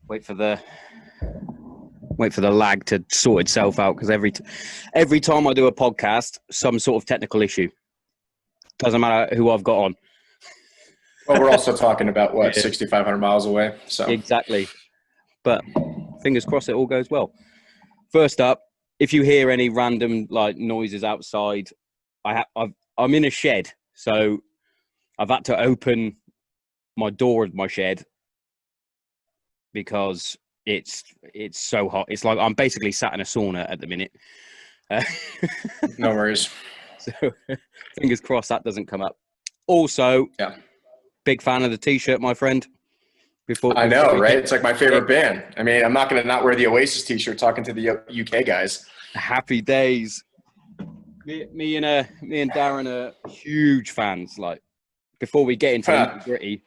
Wait for the lag to sort itself out, because every time I do a podcast, some sort of technical issue. Doesn't matter who I've got on. Well, we're also talking about what, Yeah. 6,500 miles away. So Exactly. But fingers crossed it all goes well. First up, if you hear any random like noises outside, I'm in a shed, so I've had to open my door of my shed because it's so hot. It's like I'm basically sat in a sauna at the minute. No worries. So fingers crossed that doesn't come up. Also, Yeah, big fan of the t-shirt, my friend. I know, right? It's like my favorite band. I mean, I'm not going to not wear the Oasis t-shirt talking to the UK guys. Happy days. Me and Darren are huge fans. Like, before we get into the gritty,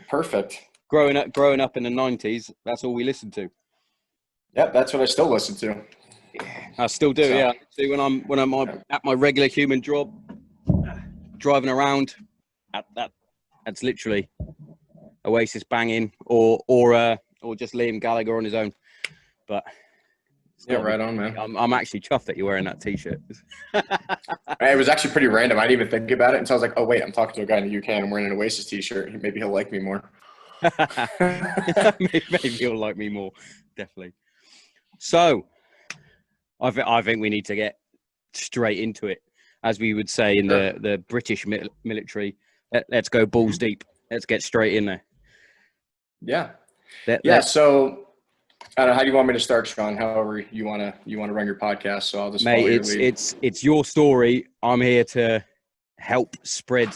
Perfect. Growing up in the 90s, that's all we listened to. Yep, that's what I still listen to. I still do, yeah. See, when I'm at my regular human job, driving around, that's literally Oasis banging, or just Liam Gallagher on his own. But yeah, right on, man. I'm actually chuffed that you're wearing that t-shirt. It was actually pretty random. I didn't even think about it until I was like, oh wait, I'm talking to a guy in the UK and I'm wearing an Oasis t-shirt. Maybe he'll like me more. Maybe he'll like me more, definitely. So I think we need to get straight into it, as we would say in the British military. Let's go balls deep. Let's get straight in there. Yeah. So I don't know, how do you want me to start, Sean? However you want to run your podcast. So I'll just follow your lead. It's your story. I'm here to help spread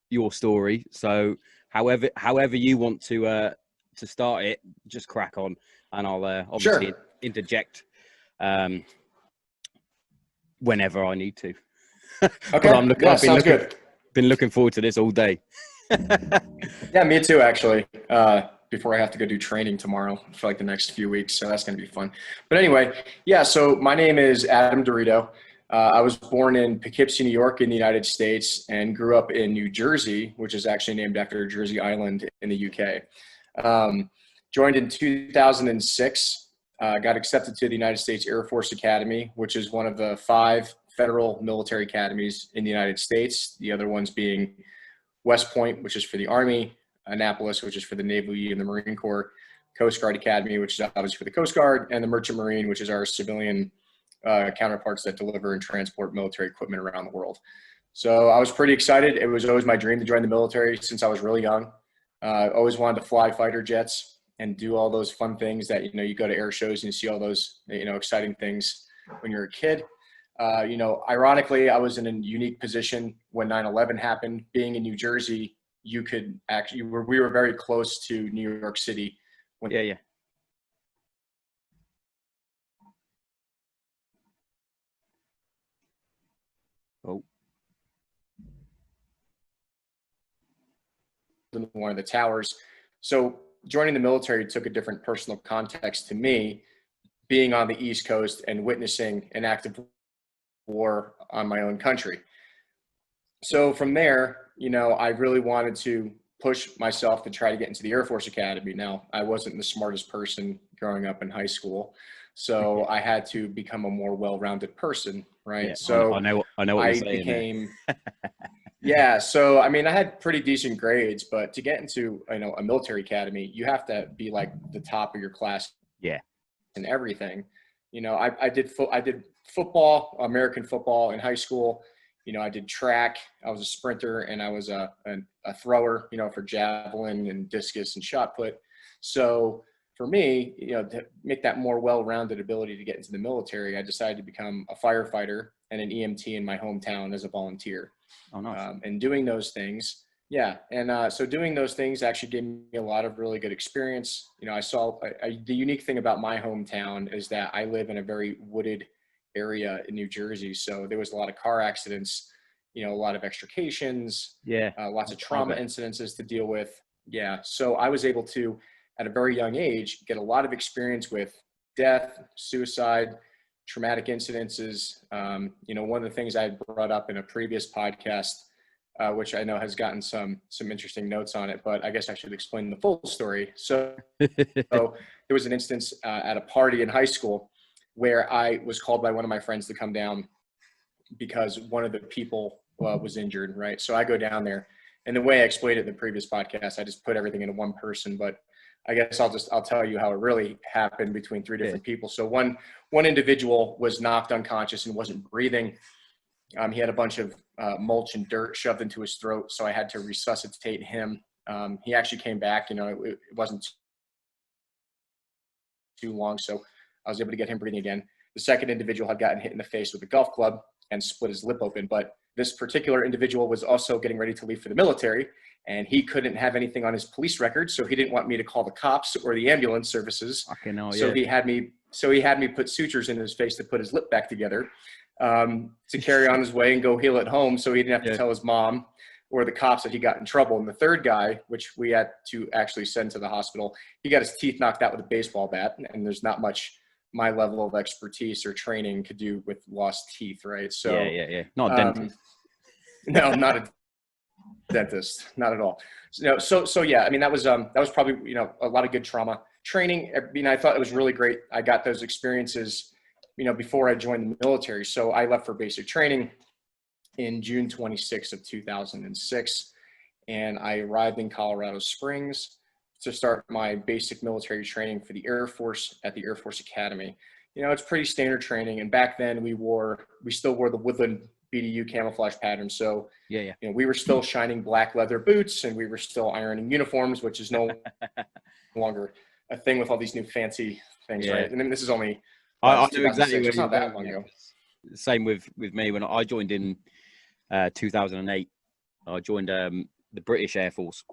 your story. So however you want to start it, just crack on, and I'll obviously interject whenever I need to. Okay. Sounds good. Been looking forward to this all day. Yeah, me too, actually. Before I have to go do training tomorrow for like the next few weeks. So that's going to be fun. But anyway, yeah, so my name is Adam DeRito. I was born in Poughkeepsie, New York in the United States, and grew up in New Jersey, which is actually named after Jersey Island in the UK. Joined in 2006, got accepted to the United States Air Force Academy, which is one of the 5 federal military academies in the United States. The other ones being West Point, which is for the Army, Annapolis, which is for the Navy and the Marine Corps, Coast Guard Academy, which is obviously for the Coast Guard, and the Merchant Marine, which is our civilian counterparts that deliver and transport military equipment around the world. So I was pretty excited. It was always my dream to join the military since I was really young. Always wanted to fly fighter jets and do all those fun things that, you go to air shows and you see all those, exciting things when you're a kid. Ironically, I was in a unique position when 9/11 happened. Being in New Jersey, you could actually, we were very close to New York City. Yeah. Oh. One of the towers. So joining the military took a different personal context to me, being on the East Coast and witnessing an active war on my own country. So from there, I really wanted to push myself to try to get into the Air Force Academy. Now, I wasn't the smartest person growing up in high school, so I had to become a more well-rounded person, right? Yeah, so I know what you're saying. Yeah. So, I mean, I had pretty decent grades, but to get into, a military academy, you have to be like the top of your class. Yeah. And everything. I did football, American football in high school. I did track. I was a sprinter, and I was a thrower, for javelin and discus and shot put. So for me, to make that more well-rounded ability to get into the military, I decided to become a firefighter and an EMT in my hometown as a volunteer. Oh, nice. And doing those things. Yeah. And so doing those things actually gave me a lot of really good experience. I saw the unique thing about my hometown is that I live in a very wooded area in New Jersey. So there was a lot of car accidents, a lot of extrications, lots of trauma incidences to deal with. Yeah. So I was able to, at a very young age, get a lot of experience with death, suicide, traumatic incidences. One of the things I brought up in a previous podcast which I know has gotten some interesting notes on it, but I guess I should explain the full story. So there was an instance at a party in high school where I was called by one of my friends to come down because one of the people was injured, right? So I go down there, and the way I explained it in the previous podcast, I just put everything into one person, but I guess I'll tell you how it really happened between three different people. So one individual was knocked unconscious and wasn't breathing. He had a bunch of mulch and dirt shoved into his throat, so I had to resuscitate him. He actually came back. It wasn't too long, so I was able to get him breathing again. The second individual had gotten hit in the face with a golf club and split his lip open, but this particular individual was also getting ready to leave for the military, and he couldn't have anything on his police record, so he didn't want me to call the cops or the ambulance services. He had me put sutures in his face to put his lip back together, to carry on his way and go heal at home, so he didn't have to tell his mom or the cops that he got in trouble. And the third guy, which we had to actually send to the hospital, he got his teeth knocked out with a baseball bat, and there's not much my level of expertise or training could do with lost teeth, right? So not a dentist. No, not a dentist, not at all. So yeah, I mean, that was probably, a lot of good trauma training. I thought it was really great. I got those experiences, before I joined the military. So I left for basic training in June 26th of 2006, and I arrived in Colorado Springs to start my basic military training for the Air Force at the Air Force Academy. It's pretty standard training, and back then we still wore the Woodland BDU camouflage pattern. So we were still shining black leather boots, and we were still ironing uniforms, which is no longer a thing with all these new fancy things, right? And then this is only I knew exactly where it's not that long ago. Same with me when I joined in 2008. I joined the British Air Force,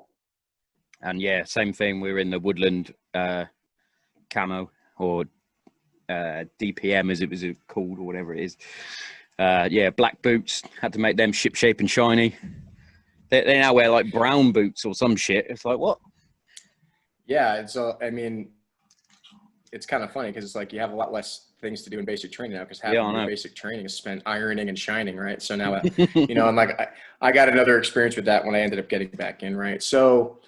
and same thing. We were in the Woodland camo, or DPM as it was called, or whatever it is. Black boots, had to make them ship shape and shiny. They now wear like brown boots or some shit. It's like, what? Yeah, it's kind of funny because it's like you have a lot less things to do in basic training now, because half of your basic training is spent ironing and shining, right? So now, I'm like, I got another experience with that when I ended up getting back in, right? So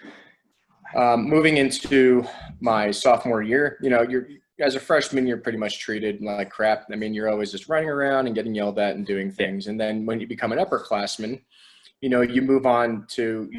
moving into my sophomore year, you're as a freshman, you're pretty much treated like crap. I mean, you're always just running around and getting yelled at and doing things. And then when you become an upperclassman, you move on to,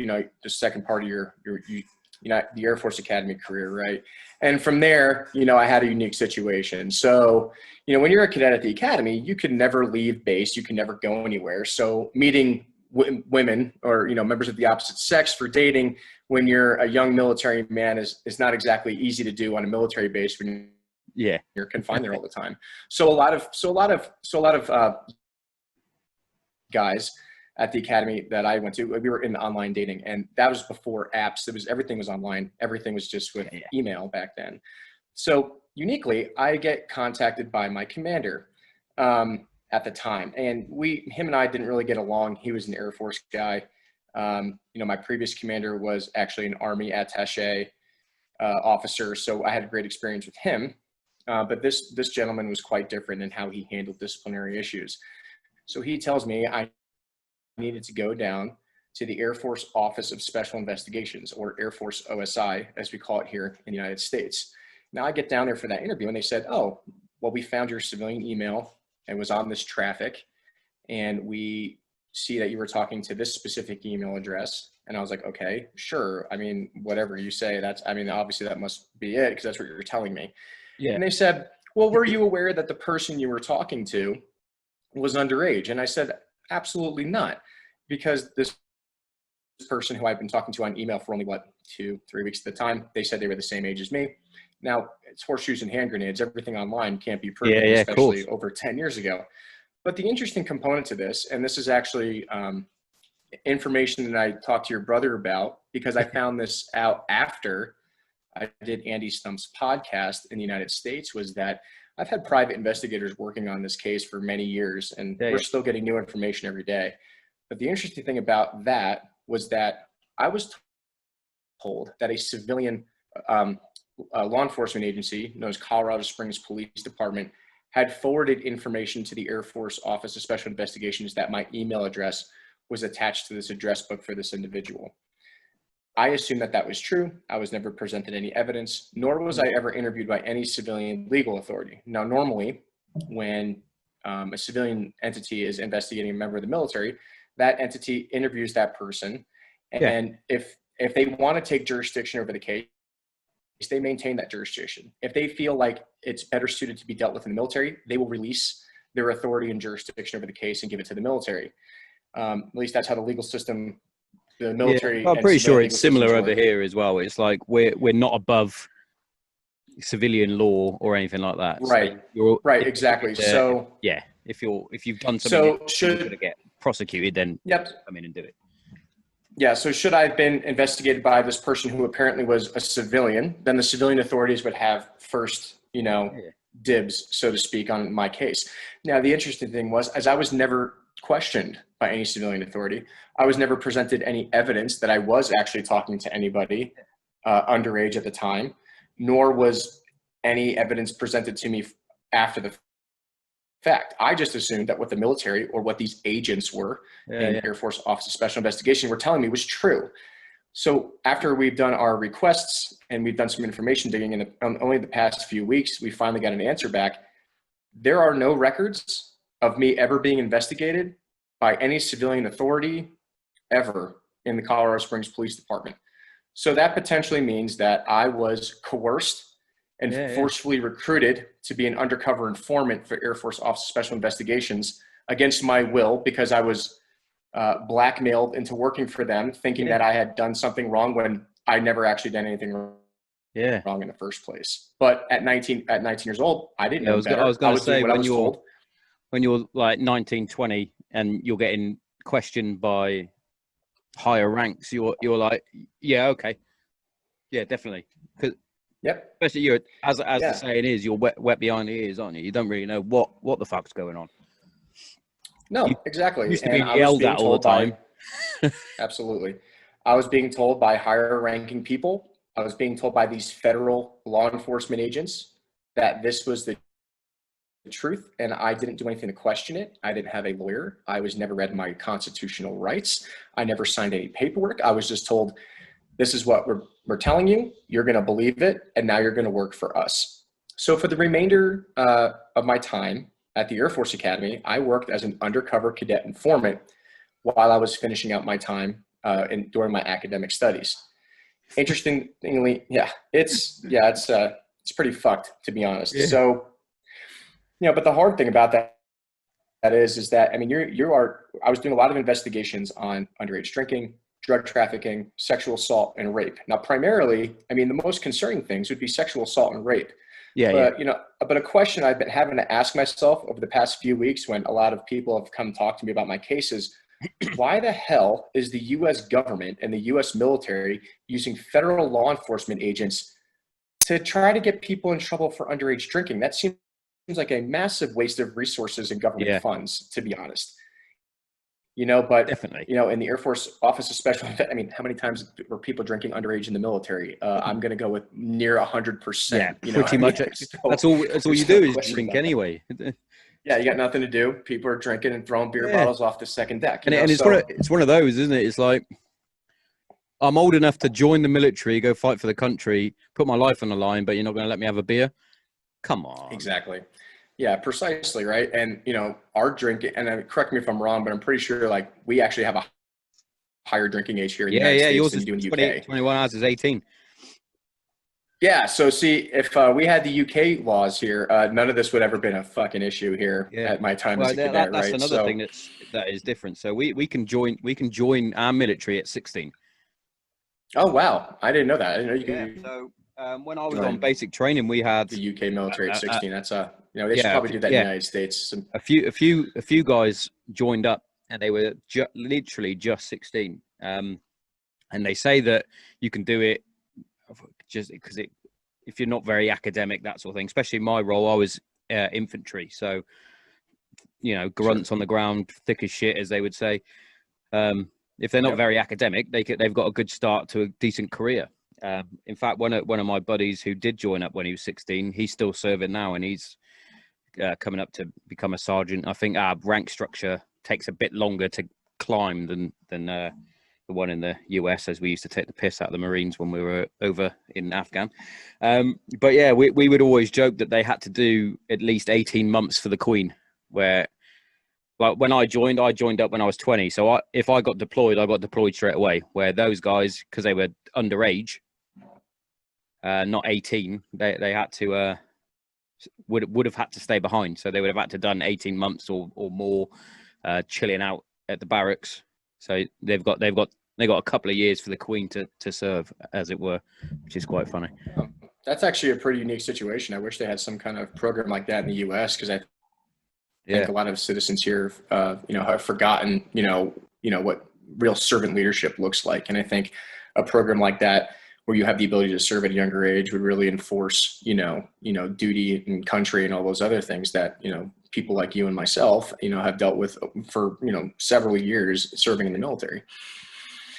the second part of the Air Force Academy career, right? And from there, I had a unique situation. So, when you're a cadet at the academy, you can never leave base. You can never go anywhere. So meeting women or, members of the opposite sex for dating when you're a young military man is not exactly easy to do on a military base when you're confined there all the time. So a lot of guys at the academy that I went to, we were in online dating, and that was before apps. Everything was online. Everything was just with email back then. So uniquely, I get contacted by my commander at the time, and him and I didn't really get along. He was an Air Force guy. My previous commander was actually an Army attaché officer, so I had a great experience with him. But this gentleman was quite different in how he handled disciplinary issues. So he tells me I needed to go down to the Air Force Office of Special Investigations, or Air Force OSI, as we call it here in the United States. Now I get down there for that interview, and they said, oh, well, we found your civilian email and was on this traffic, and we see that you were talking to this specific email address. And I was like, okay, sure. I mean, whatever you say, obviously that must be it, because that's what you're telling me. Yeah. And they said, well, were you aware that the person you were talking to was underage? And I said, absolutely not, because this person who I've been talking to on email for only 2-3 weeks at the time, they said they were the same age as me. Now it's horseshoes and hand grenades. Everything online can't be proven, especially over 10 years ago. But the interesting component to this, and this is actually information that I talked to your brother about, because I found this out after I did Andy Stump's podcast in the United States, was that I've had private investigators working on this case for many years, and we're still getting new information every day. But the interesting thing about that was that I was told that a civilian law enforcement agency known as Colorado Springs Police Department had forwarded information to the Air Force Office of Special Investigations that my email address was attached to this address book for this individual. I assumed that that was true. I was never presented any evidence, nor was I ever interviewed by any civilian legal authority. Now, normally, when a civilian entity is investigating a member of the military, that entity interviews that person. And if they want to take jurisdiction over the case, they maintain that jurisdiction. If they feel like it's better suited to be dealt with in the military, they will release their authority and jurisdiction over the case and give it to the military. At least that's how the legal system, the military. I'm pretty sure it's similar over here as well. It's like we're not above civilian law or anything like that. Right. So right. Exactly. So yeah, if you've done something you're going to get prosecuted, then come in and do it. Yeah. So should I have been investigated by this person who apparently was a civilian, then the civilian authorities would have first, dibs, so to speak, on my case. Now, the interesting thing was, as I was never questioned by any civilian authority, I was never presented any evidence that I was actually talking to anybody underage at the time, nor was any evidence presented to me after the fact. I just assumed that what the military or what these agents were in Air Force Office of Special Investigation were telling me was true. So after we've done our requests and we've done some information digging in only the past few weeks, we finally got an answer back. There are no records of me ever being investigated by any civilian authority ever in the Colorado Springs Police Department. So that potentially means that I was coerced and forcefully recruited to be an undercover informant for Air Force Office of Special Investigations against my will, because I was blackmailed into working for them, thinking that I had done something wrong when I never actually done anything wrong in the first place. But at 19 years old, I didn't know better. I was going to say, when you're like 19, 20 and you're getting questioned by higher ranks, you're like, yeah, okay. Yeah, definitely. Especially you're, as the saying is, you're wet behind the ears, aren't you? You don't really know what the fuck's going on. No, exactly. Used to be yelled at all the time. Absolutely. I was being told by higher ranking people. I was being told by these federal law enforcement agents that this was the truth, and I didn't do anything to question it. I didn't have a lawyer. I was never read my constitutional rights. I never signed any paperwork. I was just told, this is what we're telling you. You're going to believe it, and now you're going to work for us. So for the remainder of my time at the Air Force Academy, I worked as an undercover cadet informant while I was finishing out my time during my academic studies. Interestingly, it's pretty fucked, to be honest. Yeah. So, but the hard thing about that is that, I mean, I was doing a lot of investigations on underage drinking, drug trafficking, sexual assault, and rape. Now, primarily, I mean, the most concerning things would be sexual assault and rape. But a question I've been having to ask myself over the past few weeks, when a lot of people have come talk to me about my cases, why the hell is the U.S. government and the U.S. military using federal law enforcement agents to try to get people in trouble for underage drinking? That seems like a massive waste of resources and government funds, to be honest. But definitely, in the Air Force Office of Special, I mean, how many times were people drinking underage in the military? I'm going to go with near 100%. Yeah, pretty much. That's all you do is drink anyway. Yeah, you got nothing to do. People are drinking and throwing beer bottles off the second deck. And it's one of those, isn't it? It's like, I'm old enough to join the military, go fight for the country, put my life on the line, but you're not going to let me have a beer? Come on. Exactly. Yeah, precisely, right? And, our drinking, and correct me if I'm wrong, but I'm pretty sure, like, we actually have a higher drinking age here in the United States than you do in the UK. 21 hours is 18. Yeah, so see, if we had the UK laws here, none of this would ever been a fucking issue here at my time as a cadet, that's right? Another thing that is different. So we can join our military at 16. Oh, wow. I didn't know that. I didn't know you could. So when I was on basic training, we had the UK military at 16. That's they should probably do that in the United States. A few guys joined up, and they were literally just 16. And they say that you can do it just because if you're not very academic, that sort of thing. Especially in my role, I was infantry, so grunts on the ground, thick as shit, as they would say. If they're not very academic, they've got a good start to a decent career. In fact, one of my buddies who did join up when he was 16, he's still serving now, and he's coming up to become a sergeant. I think our rank structure takes a bit longer to climb than the one in the US, as we used to take the piss out of the Marines when we were over in Afghan. But yeah, we would always joke that they had to do at least 18 months for the Queen, where like when I joined up when I was 20. So if I got deployed, I got deployed straight away, where those guys, because they were underage, not 18, they had to would have had to stay behind. So they would have had to done 18 months or more chilling out at the barracks. So they got a couple of years for the Queen to serve, as it were, which is quite funny. Oh, that's actually a pretty unique situation. I wish they had some kind of program like that in the U.S. because I think a lot of citizens here, have forgotten, what real servant leadership looks like. And I think a program like that, where you have the ability to serve at a younger age, would really enforce, duty and country and all those other things that, people like you and myself, have dealt with for, several years serving in the military.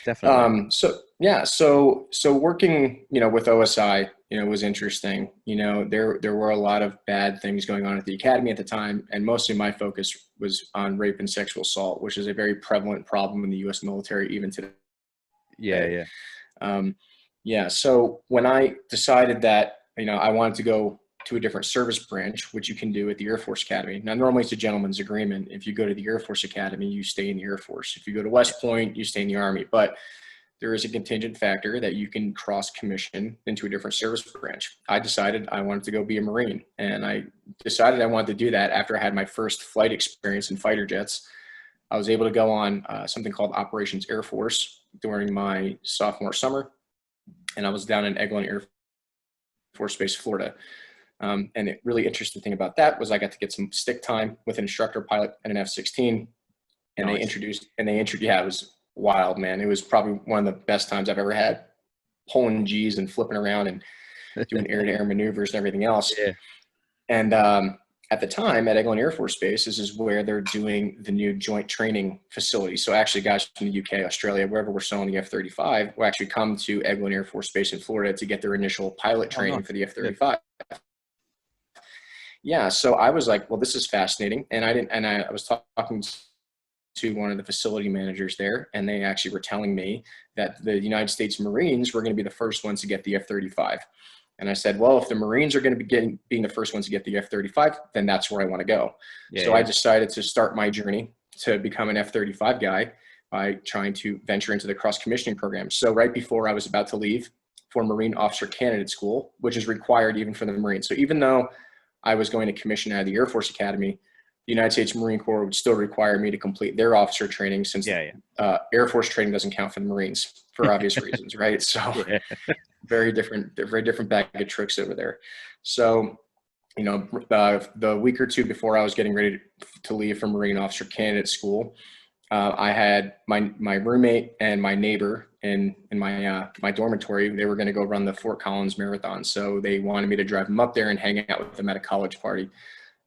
Definitely. So working, with OSI, was interesting. There were a lot of bad things going on at the academy at the time, and mostly my focus was on rape and sexual assault, which is a very prevalent problem in the U.S. military even today. So when I decided that, I wanted to go to a different service branch, which you can do at the Air Force Academy. Now, normally it's a gentleman's agreement. If you go to the Air Force Academy, you stay in the Air Force. If you go to West Point, you stay in the Army. But there is a contingent factor that you can cross commission into a different service branch. I decided I wanted to go be a Marine, and I decided I wanted to do that after I had my first flight experience in fighter jets. I was able to go on something called Operations Air Force during my sophomore summer, and I was down in Eglin Air Force Base, Florida. And the really interesting thing about that was I got to get some stick time with an instructor pilot and an F-16, and Nice. they introduced, it was wild, man. It was probably one of the best times I've ever had, pulling G's and flipping around and doing air-to-air maneuvers and everything else. Yeah. And at the time at Eglin Air Force Base, this is where they're doing the new joint training facility. So actually guys from the UK, Australia, wherever we're selling the F-35 will actually come to Eglin Air Force Base in Florida to get their initial pilot training for the F-35. Yeah. So I was like, well, this is fascinating. And I was talking to one of the facility managers there, and they actually were telling me that the United States Marines were going to be the first ones to get the F-35. And I said, well, if the Marines are going to be being the first ones to get the F-35, then that's where I want to go. I decided to start my journey to become an F-35 guy by trying to venture into the cross-commissioning program. So right before I was about to leave for Marine Officer Candidate School, which is required even for the Marines. So even though I was going to commission out of the Air Force Academy, the United States Marine Corps would still require me to complete their officer training, since Air Force training doesn't count for the Marines for obvious reasons, right? So very different bag of tricks over there. So, the week or two before I was getting ready to leave for Marine Officer Candidate School, I had my roommate and my neighbor in my dormitory. They were going to go run the Fort Collins Marathon. So they wanted me to drive them up there and hang out with them at a college party.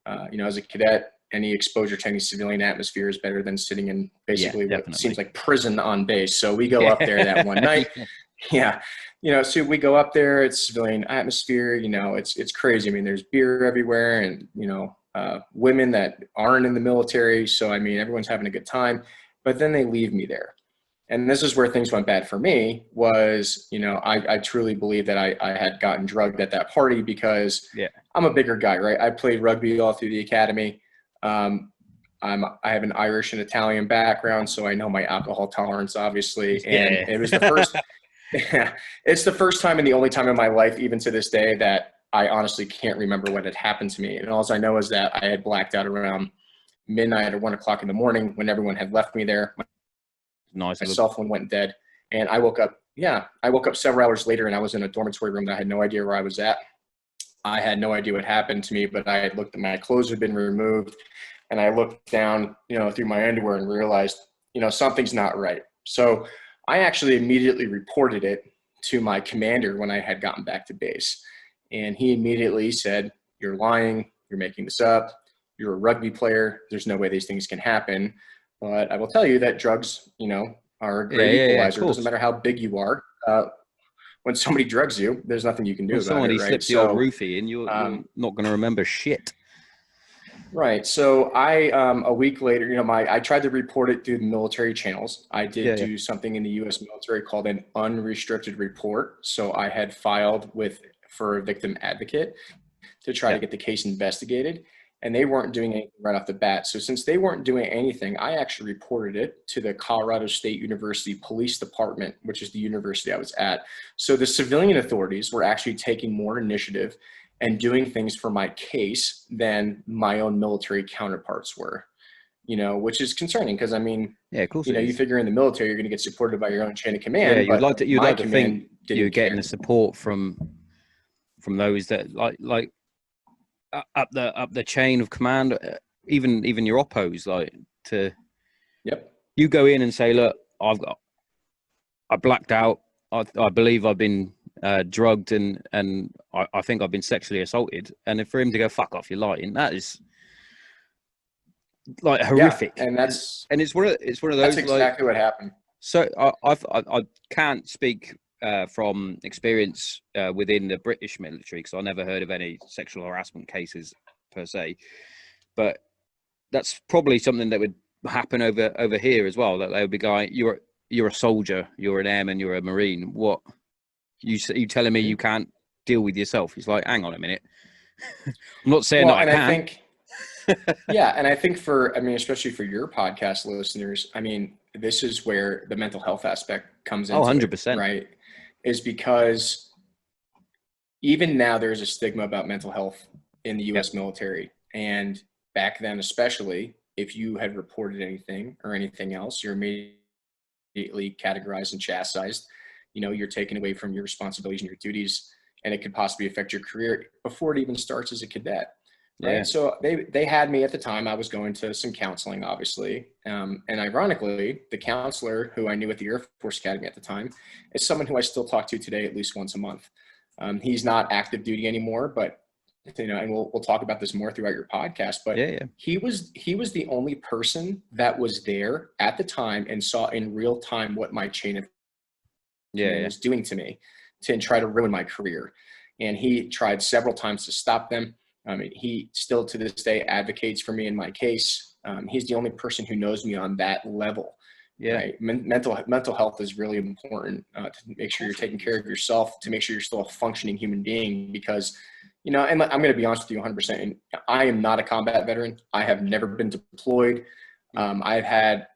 As a cadet, any exposure to any civilian atmosphere is better than sitting in basically what seems like prison on base. So we go up there that one night. So we go up there, it's civilian atmosphere, it's crazy. I mean, there's beer everywhere, and, women that aren't in the military. So, I mean, everyone's having a good time, but then they leave me there. And this is where things went bad for me was, I truly believe that I had gotten drugged at that party because I'm a bigger guy, right? I played rugby all through the academy. I have an Irish and Italian background, so I know my alcohol tolerance, obviously. And it was the first, it's the first time and the only time in my life, even to this day, that I honestly can't remember what had happened to me. And all I know is that I had blacked out around midnight or 1 o'clock in the morning when everyone had left me there. My cell phone went dead, and I woke up. I woke up several hours later, and I was in a dormitory room that I had no idea where I was at. I had no idea what happened to me, but I had looked at my clothes had been removed, and I looked down, through my underwear and realized, something's not right. So I actually immediately reported it to my commander when I had gotten back to base, and he immediately said, "You're lying. You're making this up. You're a rugby player. There's no way these things can happen." But I will tell you that drugs, are a great equalizer. It doesn't matter how big you are. When somebody drugs you, there's nothing you can do about it, right? Slips the old roofie and you're not going to remember shit. Right. So a week later, I tried to report it through the military channels. I did Yeah, yeah, do something in the U.S. military called an unrestricted report. So I had filed for a victim advocate to try yeah. to get the case investigated, and they weren't doing anything right off the bat. So since they weren't doing anything, I actually reported it to the Colorado State University Police Department, which is the university I was at. So the civilian authorities were actually taking more initiative and doing things for my case than my own military counterparts were, which is concerning because, I mean, Yeah, of course it you is. figure in the military, you're going to get supported by your own chain of Yeah, command, but you'd my like to think command you're didn't getting care. the support from those that up the chain of command, even your oppos, like to Yep. you go in and say, look, I blacked out. I believe I've been drugged and I think I've been sexually assaulted. And if for him to go, fuck off, you're lying, that is like Yeah. horrific. And that's It's one of That's those like. exactly what happened. So I can't speak from experience within the British military because I never heard of any sexual harassment cases per se, but that's probably something that would happen over here as well. That they would be going, you're a soldier, you're an airman, you're a marine. What you telling me you can't deal with yourself? He's like, hang on a minute. I'm not saying Well, that I and I can. think, yeah, and I think especially for your podcast listeners, I mean, this is where the mental health aspect comes Oh, into it, 100%. right? Is because even now there's a stigma about mental health in the Yep. U.S. military. And back then, especially, if you had reported anything or anything else, you're immediately categorized and chastised. You're taken away from your responsibilities and your duties, and it could possibly affect your career before it even starts as a cadet. Yeah. Right. So they had me at the time. I was going to some counseling, obviously. And ironically, the counselor who I knew at the Air Force Academy at the time is someone who I still talk to today at least once a month. He's not active duty anymore, but and we'll talk about this more throughout your podcast. But Yeah. he was the only person that was there at the time and saw in real time what my chain of command was doing to me to try to ruin my career. And he tried several times to stop them. He still to this day advocates for me in my case. He's the only person who knows me on that level. Yeah. Right. Mental health is really important to make sure you're taking care of yourself, to make sure you're still a functioning human being, because, and I'm going to be honest with you 100%. And I am not a combat veteran. I have never been deployed. I've had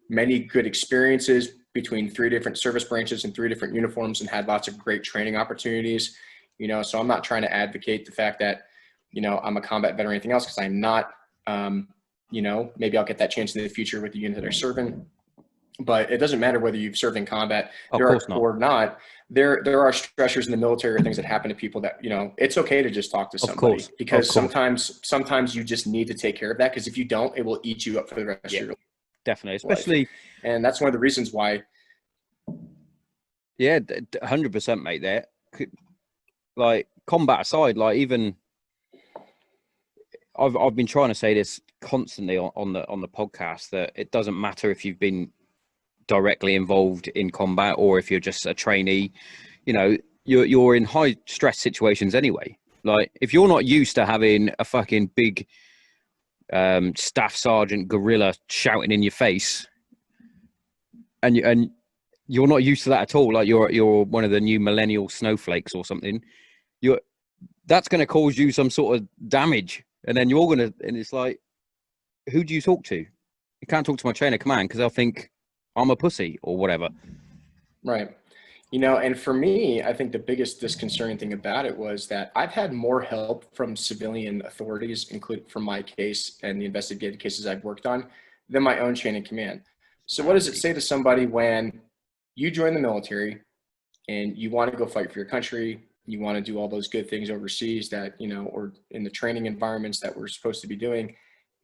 many good experiences between 3 different service branches and 3 different uniforms and had lots of great training opportunities, so I'm not trying to advocate the fact that, I'm a combat veteran or anything else, because I'm not. Maybe I'll get that chance in the future with the unit that I serve in. But it doesn't matter whether you've served in combat or not. There are stressors in the military or things that happen to people that, it's okay to just talk to somebody, because sometimes you just need to take care of that, because if you don't, it will eat you up for the rest of your life. Definitely. Especially. And that's one of the reasons why. Yeah, 100%, mate. There, like, combat aside, like, even I've been trying to say this constantly on the podcast, that it doesn't matter if you've been directly involved in combat or if you're just a trainee. You're in high stress situations anyway. Like, if you're not used to having a fucking big staff sergeant gorilla shouting in your face, and you're not used to that at all, like you're one of the new millennial snowflakes or something, that's going to cause you some sort of damage, and then and it's like, who do you talk to? You can't talk to my chain of command because they'll think I'm a pussy or whatever. Right. And for me, I think the biggest disconcerting thing about it was that I've had more help from civilian authorities, including from my case and the investigative cases I've worked on, than my own chain of command. So what does it say to somebody when you join the military and you want to go fight for your country, you want to do all those good things overseas that, or in the training environments that we're supposed to be doing,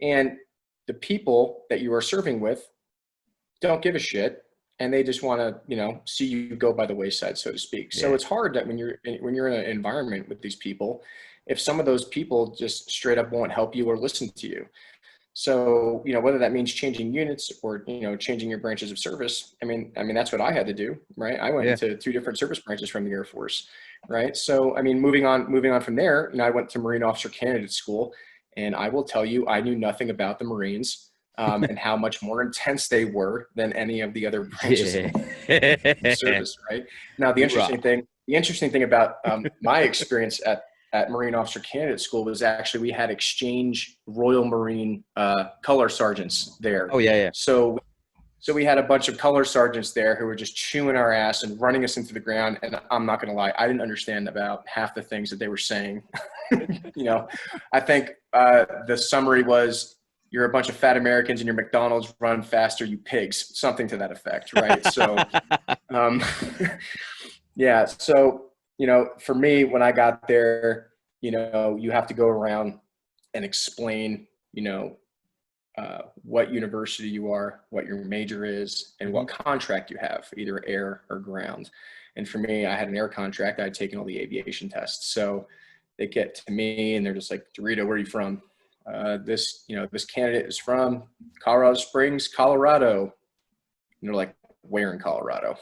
and the people that you are serving with don't give a shit, and they just want to, see you go by the wayside, so to speak. So it's hard that when you're in an environment with these people, if some of those people just straight up won't help you or listen to you. So, whether that means changing units or, changing your branches of service, I mean, that's what I had to do, right? I went into 2 different service branches from the Air Force, right? So, moving on from there, I went to Marine Officer Candidate School, And I will tell you, I knew nothing about the Marines and how much more intense they were than any of the other branches of service, right? Now, the interesting thing about my experience at Marine Officer Candidate School was actually we had exchange Royal Marine color sergeants there. Oh, yeah. So we had a bunch of color sergeants there who were just chewing our ass and running us into the ground. And I'm not going to lie, I didn't understand about half the things that they were saying. I think the summary was, you're a bunch of fat Americans and your McDonald's, run faster, you pigs, something to that effect, right? So, yeah. So, for me, when I got there, you have to go around and explain, what university you are, what your major is, and what contract you have, either air or ground. And for me, I had an air contract. I had taken all the aviation tests. So they get to me and they're just like, DeRito, where are you from? This candidate is from Colorado Springs, Colorado. And they're like, where in Colorado?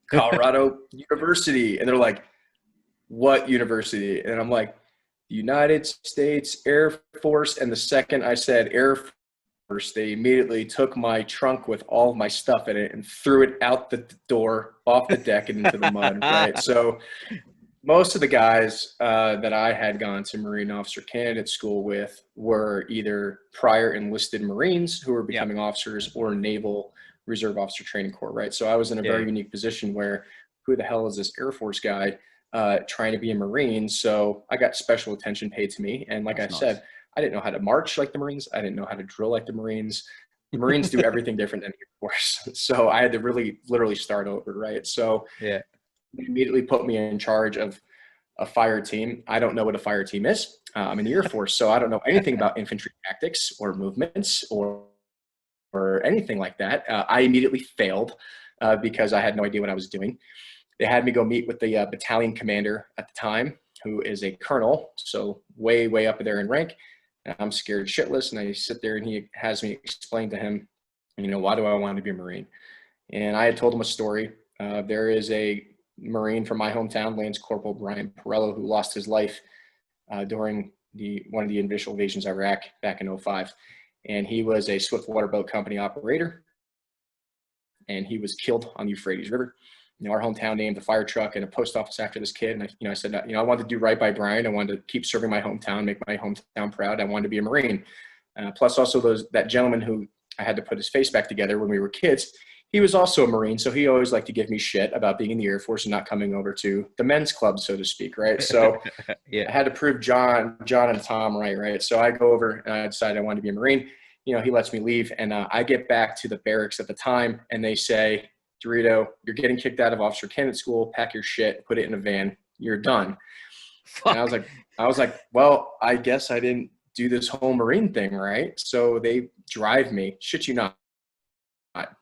Colorado University. And they're like, what university? And I'm like, United States Air Force. And the second I said Air Force, they immediately took my trunk with all of my stuff in it and threw it out the door, off the deck and into the mud, right? So most of the guys that I had gone to Marine Officer Candidate School with were either prior enlisted Marines who were becoming officers or Naval Reserve Officer Training Corps, right? So I was in a very unique position where who the hell is this Air Force guy trying to be a Marine? So I got special attention paid to me. And like That's I said, I didn't know how to march like the Marines. I didn't know how to drill like the Marines. The Marines do everything different than the Air Force. So I had to really literally start over, right? So they immediately put me in charge of a fire team. I don't know what a fire team is. I'm in the Air Force, so I don't know anything about infantry tactics or movements or anything like that. I immediately failed because I had no idea what I was doing. They had me go meet with the battalion commander at the time, who is a colonel, so way, way up there in rank. And I'm scared shitless, and I sit there and he has me explain to him, why do I want to be a Marine? And I had told him a story. There is a Marine from my hometown, Lance Corporal Brian Perello, who lost his life during one of the initial invasions of Iraq back in 2005. And he was a swift water boat company operator, and he was killed on the Euphrates River. Our hometown named a fire truck and a post office after this kid. And I said, I wanted to do right by Brian. I wanted to keep serving my hometown, make my hometown proud. I wanted to be a Marine. Plus also that gentleman who I had to put his face back together when we were kids, he was also a Marine. So he always liked to give me shit about being in the Air Force and not coming over to the men's club, so to speak. Right. So I had to prove John and Tom right. So I go over and I decide I wanted to be a Marine. He lets me leave, and I get back to the barracks at the time, and they say, DeRito, you're getting kicked out of Officer Candidate School. Pack your shit, put it in a van. You're done. And I was like, well, I guess I didn't do this whole Marine thing, right? So they drive me, shit you not,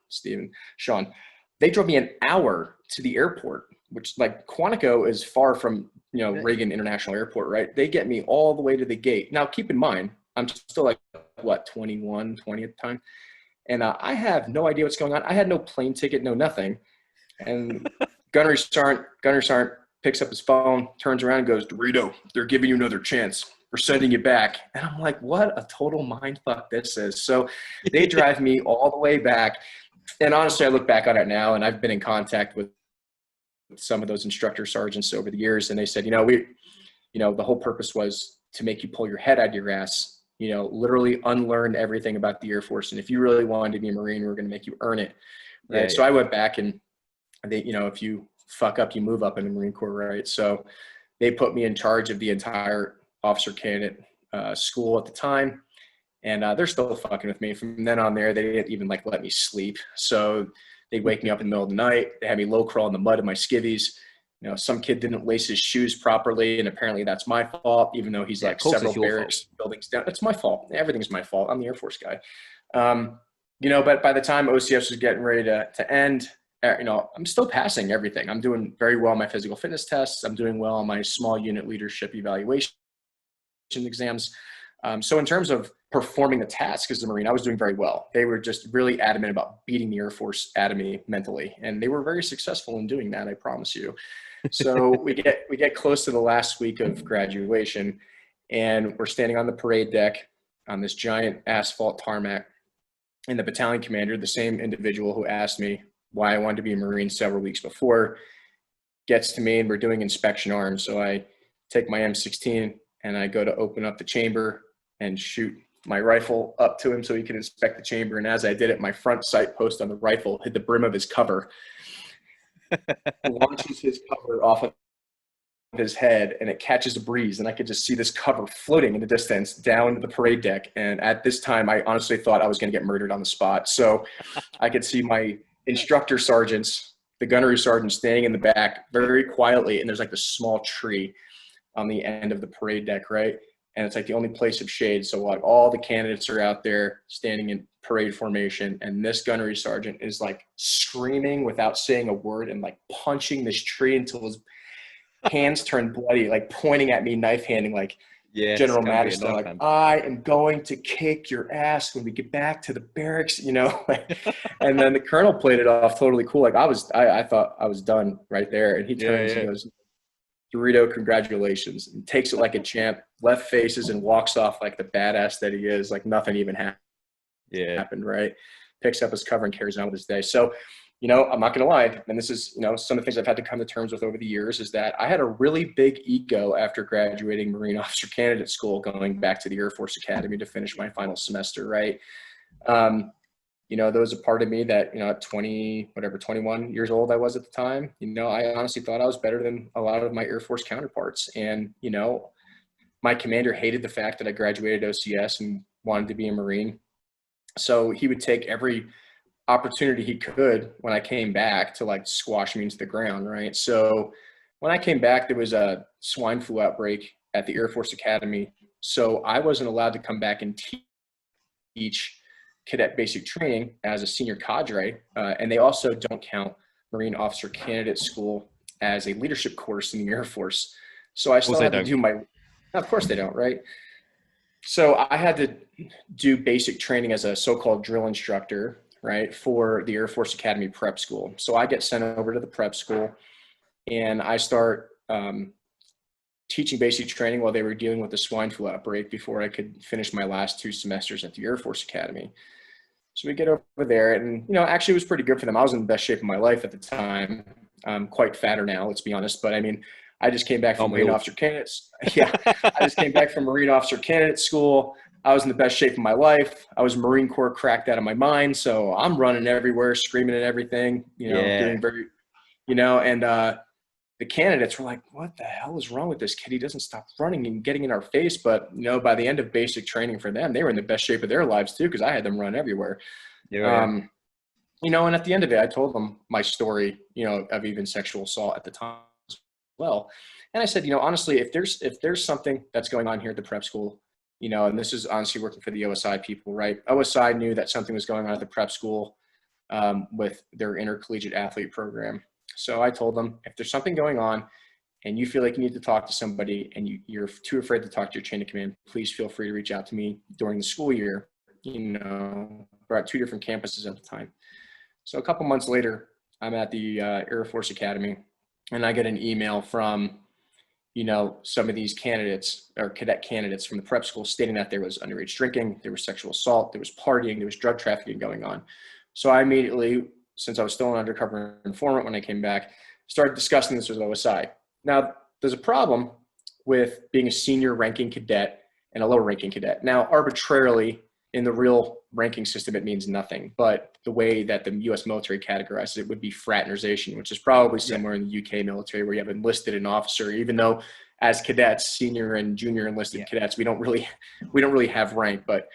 Steven, Sean. They drove me an hour to the airport, which like Quantico is far from, Reagan International Airport, right? They get me all the way to the gate. Now, keep in mind, I'm still like, 21, 20 at the time. And I have no idea what's going on. I had no plane ticket, no nothing. And Gunnery Sergeant picks up his phone, turns around and goes, DeRito, they're giving you another chance. We're sending you back. And I'm like, what a total mindfuck this is. So they drive me all the way back. And honestly, I look back on it now, and I've been in contact with some of those instructor sergeants over the years. And they said, the whole purpose was to make you pull your head out of your ass, literally unlearn everything about the Air Force. And if you really wanted to be a Marine, we're going to make you earn it. Right. So I went back, and they, if you fuck up, you move up in the Marine Corps. Right. So they put me in charge of the entire officer candidate school at the time. And they're still fucking with me. From then on there, they didn't even let me sleep. So they'd wake me up in the middle of the night. They had me low crawl in the mud in my skivvies. Some kid didn't lace his shoes properly, and apparently that's my fault, even though he's several barracks buildings down. It's my fault. Everything's my fault. I'm the Air Force guy. But by the time OCS was getting ready to end, I'm still passing everything. I'm doing very well on my physical fitness tests. I'm doing well on my small unit leadership evaluation exams. So in terms of performing the task as a Marine, I was doing very well. They were just really adamant about beating the Air Force out of me mentally, and they were very successful in doing that, I promise you. So we get close to the last week of graduation, And we're standing on the parade deck on this giant asphalt tarmac. And the battalion commander, the same individual who asked me why I wanted to be a Marine several weeks before, gets to me, and we're doing inspection arms. So I take my M16 and I go to open up the chamber and shoot my rifle up to him so he can inspect the chamber. And as I did it, my front sight post on the rifle hit the brim of his cover, launches his cover off of his head, and it catches a breeze. And I could just see this cover floating in the distance down to the parade deck. And at this time, I honestly thought I was going to get murdered on the spot. So I could see my instructor sergeants, the gunnery sergeant, standing in the back very quietly. And there's like this small tree on the end of the parade deck, right? And it's like the only place of shade. So like all the candidates are out there standing in parade formation, and this gunnery sergeant is like screaming without saying a word and like punching this tree until his hands turn bloody, like pointing at me, knife handing, like General Madison, like, I am going to kick your ass when we get back to the barracks, you know? And then the colonel played it off totally cool. Like I thought I was done right there. And he turns and goes, DeRito, congratulations, and takes it like a champ, left faces, and walks off like the badass that he is, like nothing even happened, right? Picks up his cover and carries on with his day. So, you know, I'm not going to lie, and this is, you know, some of the things I've had to come to terms with over the years, is that I had a really big ego after graduating Marine Officer Candidate School, going back to the Air Force Academy to finish my final semester, right? You know, there was a part of me that, you know, at 21 years old I was at the time, you know, I honestly thought I was better than a lot of my Air Force counterparts. And, you know, my commander hated the fact that I graduated OCS and wanted to be a Marine. So he would take every opportunity he could when I came back to like squash me into the ground, right? So when I came back, there was a swine flu outbreak at the Air Force Academy. So I wasn't allowed to come back and teach cadet basic training as a senior cadre, and they also don't count Marine Officer Candidate School as a leadership course in the Air Force. So I still had to do my, of course they don't, right? So I had to do basic training as a so-called drill instructor, right, for the Air Force Academy prep school. So I get sent over to the prep school, and I start teaching basic training while they were dealing with the swine flu outbreak before I could finish my last 2 semesters at the Air Force Academy. So we get over there, and, you know, actually it was pretty good for them. I was in the best shape of my life at the time. I'm quite fatter now, let's be honest. But I mean, I just came back from Marine Officer Candidates. Yeah, I just came back from Marine Officer Candidate School. I was in the best shape of my life. I was Marine Corps cracked out of my mind. So I'm running everywhere, screaming at everything, you know, doing very, you know, and the candidates were like, what the hell is wrong with this kid? He doesn't stop running and getting in our face. But, you know, by the end of basic training for them, they were in the best shape of their lives too, because I had them run everywhere. You know, and at the end of it, I told them my story, you know, of even sexual assault at the time as well. And I said, you know, honestly, if there's something that's going on here at the prep school, you know, and this is honestly working for the OSI people, right? OSI knew that something was going on at the prep school with their intercollegiate athlete program. So I told them, if there's something going on and you feel like you need to talk to somebody and you're too afraid to talk to your chain of command, please feel free to reach out to me during the school year. You know, we're at 2 different campuses at the time. So a couple months later, I'm at the Air Force Academy, and I get an email from, you know, some of these candidates or cadet candidates from the prep school stating that there was underage drinking, there was sexual assault, there was partying, there was drug trafficking going on. So I immediately, since I was still an undercover informant when I came back, started discussing this with OSI. Now, there's a problem with being a senior ranking cadet and a lower ranking cadet. Now, arbitrarily, in the real ranking system, it means nothing. But the way that the U.S. military categorizes it would be fraternization, which is probably similar in the UK military, where you have enlisted an officer, even though as cadets, senior and junior enlisted cadets, we don't really have rank. But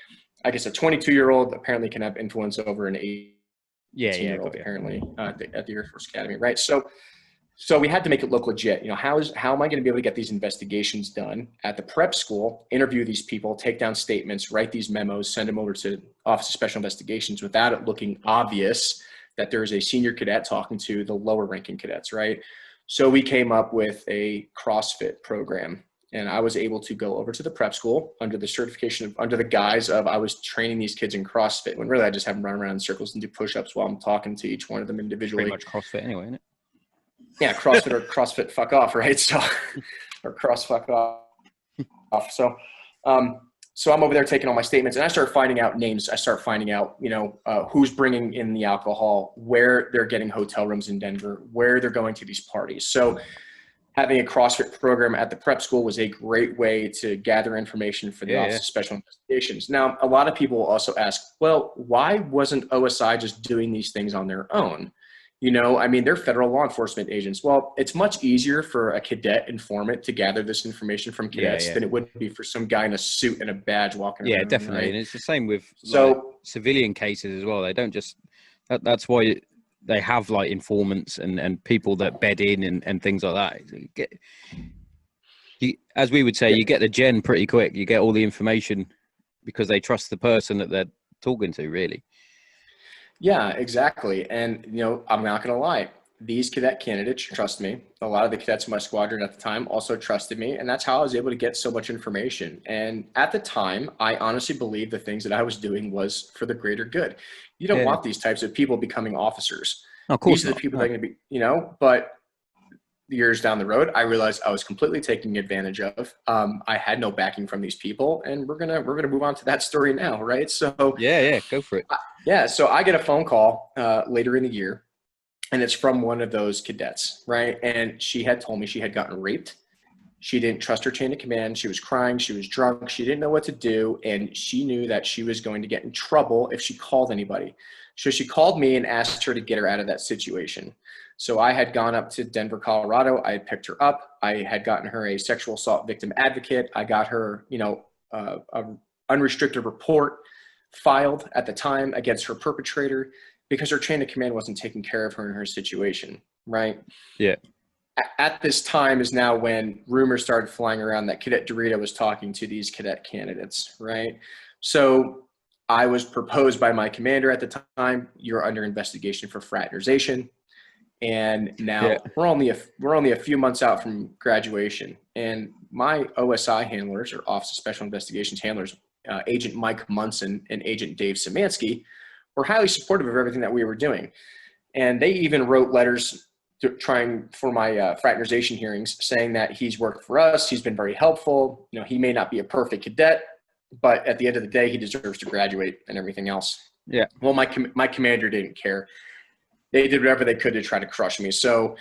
I guess a 22-year-old apparently can have influence over an 18-year-old apparently at the Air Force Academy, right? So we had to make it look legit. You know, how am I going to be able to get these investigations done at the prep school, interview these people, take down statements, write these memos, send them over to Office of Special Investigations without it looking obvious that there is a senior cadet talking to the lower ranking cadets, right? So we came up with a CrossFit program, and I was able to go over to the prep school under the certification of, under the guise of I was training these kids in CrossFit, when really I just have them run around in circles and do push-ups while I'm talking to each one of them individually. Pretty much CrossFit anyway, isn't it? Yeah, CrossFit or CrossFit fuck off, right? So, or cross fuck off. So, so I'm over there taking all my statements, and I start finding out names. I start finding out, who's bringing in the alcohol, where they're getting hotel rooms in Denver, where they're going to these parties. So having a CrossFit program at the prep school was a great way to gather information for the Office of Special Investigations. Now, a lot of people also ask, well, why wasn't OSI just doing these things on their own? They're federal law enforcement agents. Well, it's much easier for a cadet informant to gather this information from cadets than it would be for some guy in a suit and a badge walking around. Yeah, definitely. Right? And it's the same with civilian cases as well. They don't just that's why they have like informants and people that bed in and things like that. As we would say, you get the gen pretty quick. You get all the information because they trust the person that they're talking to, really. Yeah, exactly. And, I'm not going to lie. These cadet candidates trust me. A lot of the cadets in my squadron at the time also trusted me. And that's how I was able to get so much information. And at the time, I honestly believed the things that I was doing was for the greater good. You don't want these types of people becoming officers. Of course, these are the people that are going to be, but years down the road, I realized I was completely taking advantage of. I had no backing from these people, and we're gonna move on to that story now, right? So go for it. So I get a phone call later in the year, and it's from one of those cadets, right? And she had told me she had gotten raped. She didn't trust her chain of command. She was crying. She was drunk. She didn't know what to do, and she knew that she was going to get in trouble if she called anybody. So she called me and asked her to get her out of that situation. So I had gone up to Denver, Colorado. I had picked her up. I had gotten her a sexual assault victim advocate. I got her, a unrestricted report filed at the time against her perpetrator because her chain of command wasn't taking care of her in her situation, right? Yeah. At this time is now when rumors started flying around that Cadet DeRito was talking to these cadet candidates, right? So I was proposed by my commander at the time, you're under investigation for fraternization. And now we're only a few months out from graduation. And my OSI handlers, or Office of Special Investigations handlers, Agent Mike Munson and Agent Dave Szymanski, were highly supportive of everything that we were doing. And they even wrote letters trying for my fraternization hearings saying that he's worked for us. He's been very helpful. He may not be a perfect cadet, but at the end of the day, he deserves to graduate and everything else. Yeah. Well, my commander didn't care. They did whatever they could to try to crush me. So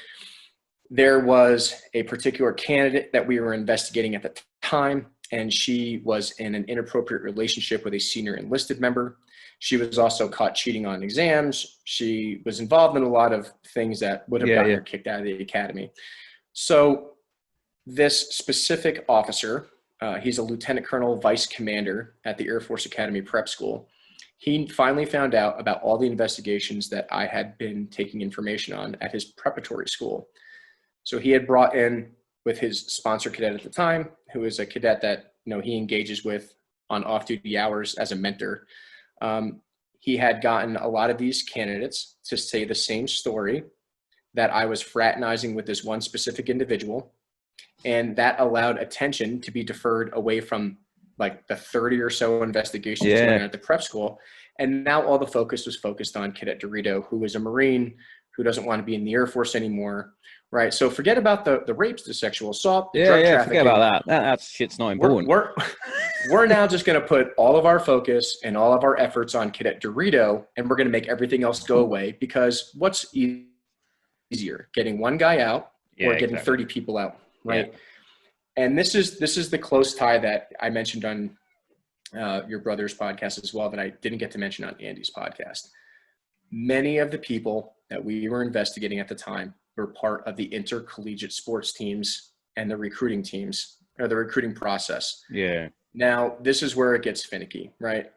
there was a particular candidate that we were investigating at the time, and she was in an inappropriate relationship with a senior enlisted member. She was also caught cheating on exams. She was involved in a lot of things that would have gotten her kicked out of the academy. So this specific officer, he's a lieutenant colonel vice commander at the Air Force Academy Prep School. He finally found out about all the investigations that I had been taking information on at his preparatory school. So he had brought in with his sponsor cadet at the time, who is a cadet that he engages with on off-duty hours as a mentor. He had gotten a lot of these candidates to say the same story, that I was fraternizing with this one specific individual, and that allowed attention to be deferred away from like the 30 or so investigations going on at the prep school. And now all the focus was focused on Cadet DeRito, who is a Marine, who doesn't want to be in the Air Force anymore, right? So forget about the rapes, the sexual assault, the drug trafficking. Forget about that. That shit's not important. We're now just going to put all of our focus and all of our efforts on Cadet DeRito, and we're going to make everything else go away, because what's easier, getting one guy out or getting 30 people out, right? Yeah. And this is the close tie that I mentioned on your brother's podcast as well, that I didn't get to mention on Andy's podcast. Many of the people that we were investigating at the time were part of the intercollegiate sports teams and the recruiting teams, or the recruiting process. Yeah. Now, this is where it gets finicky, right?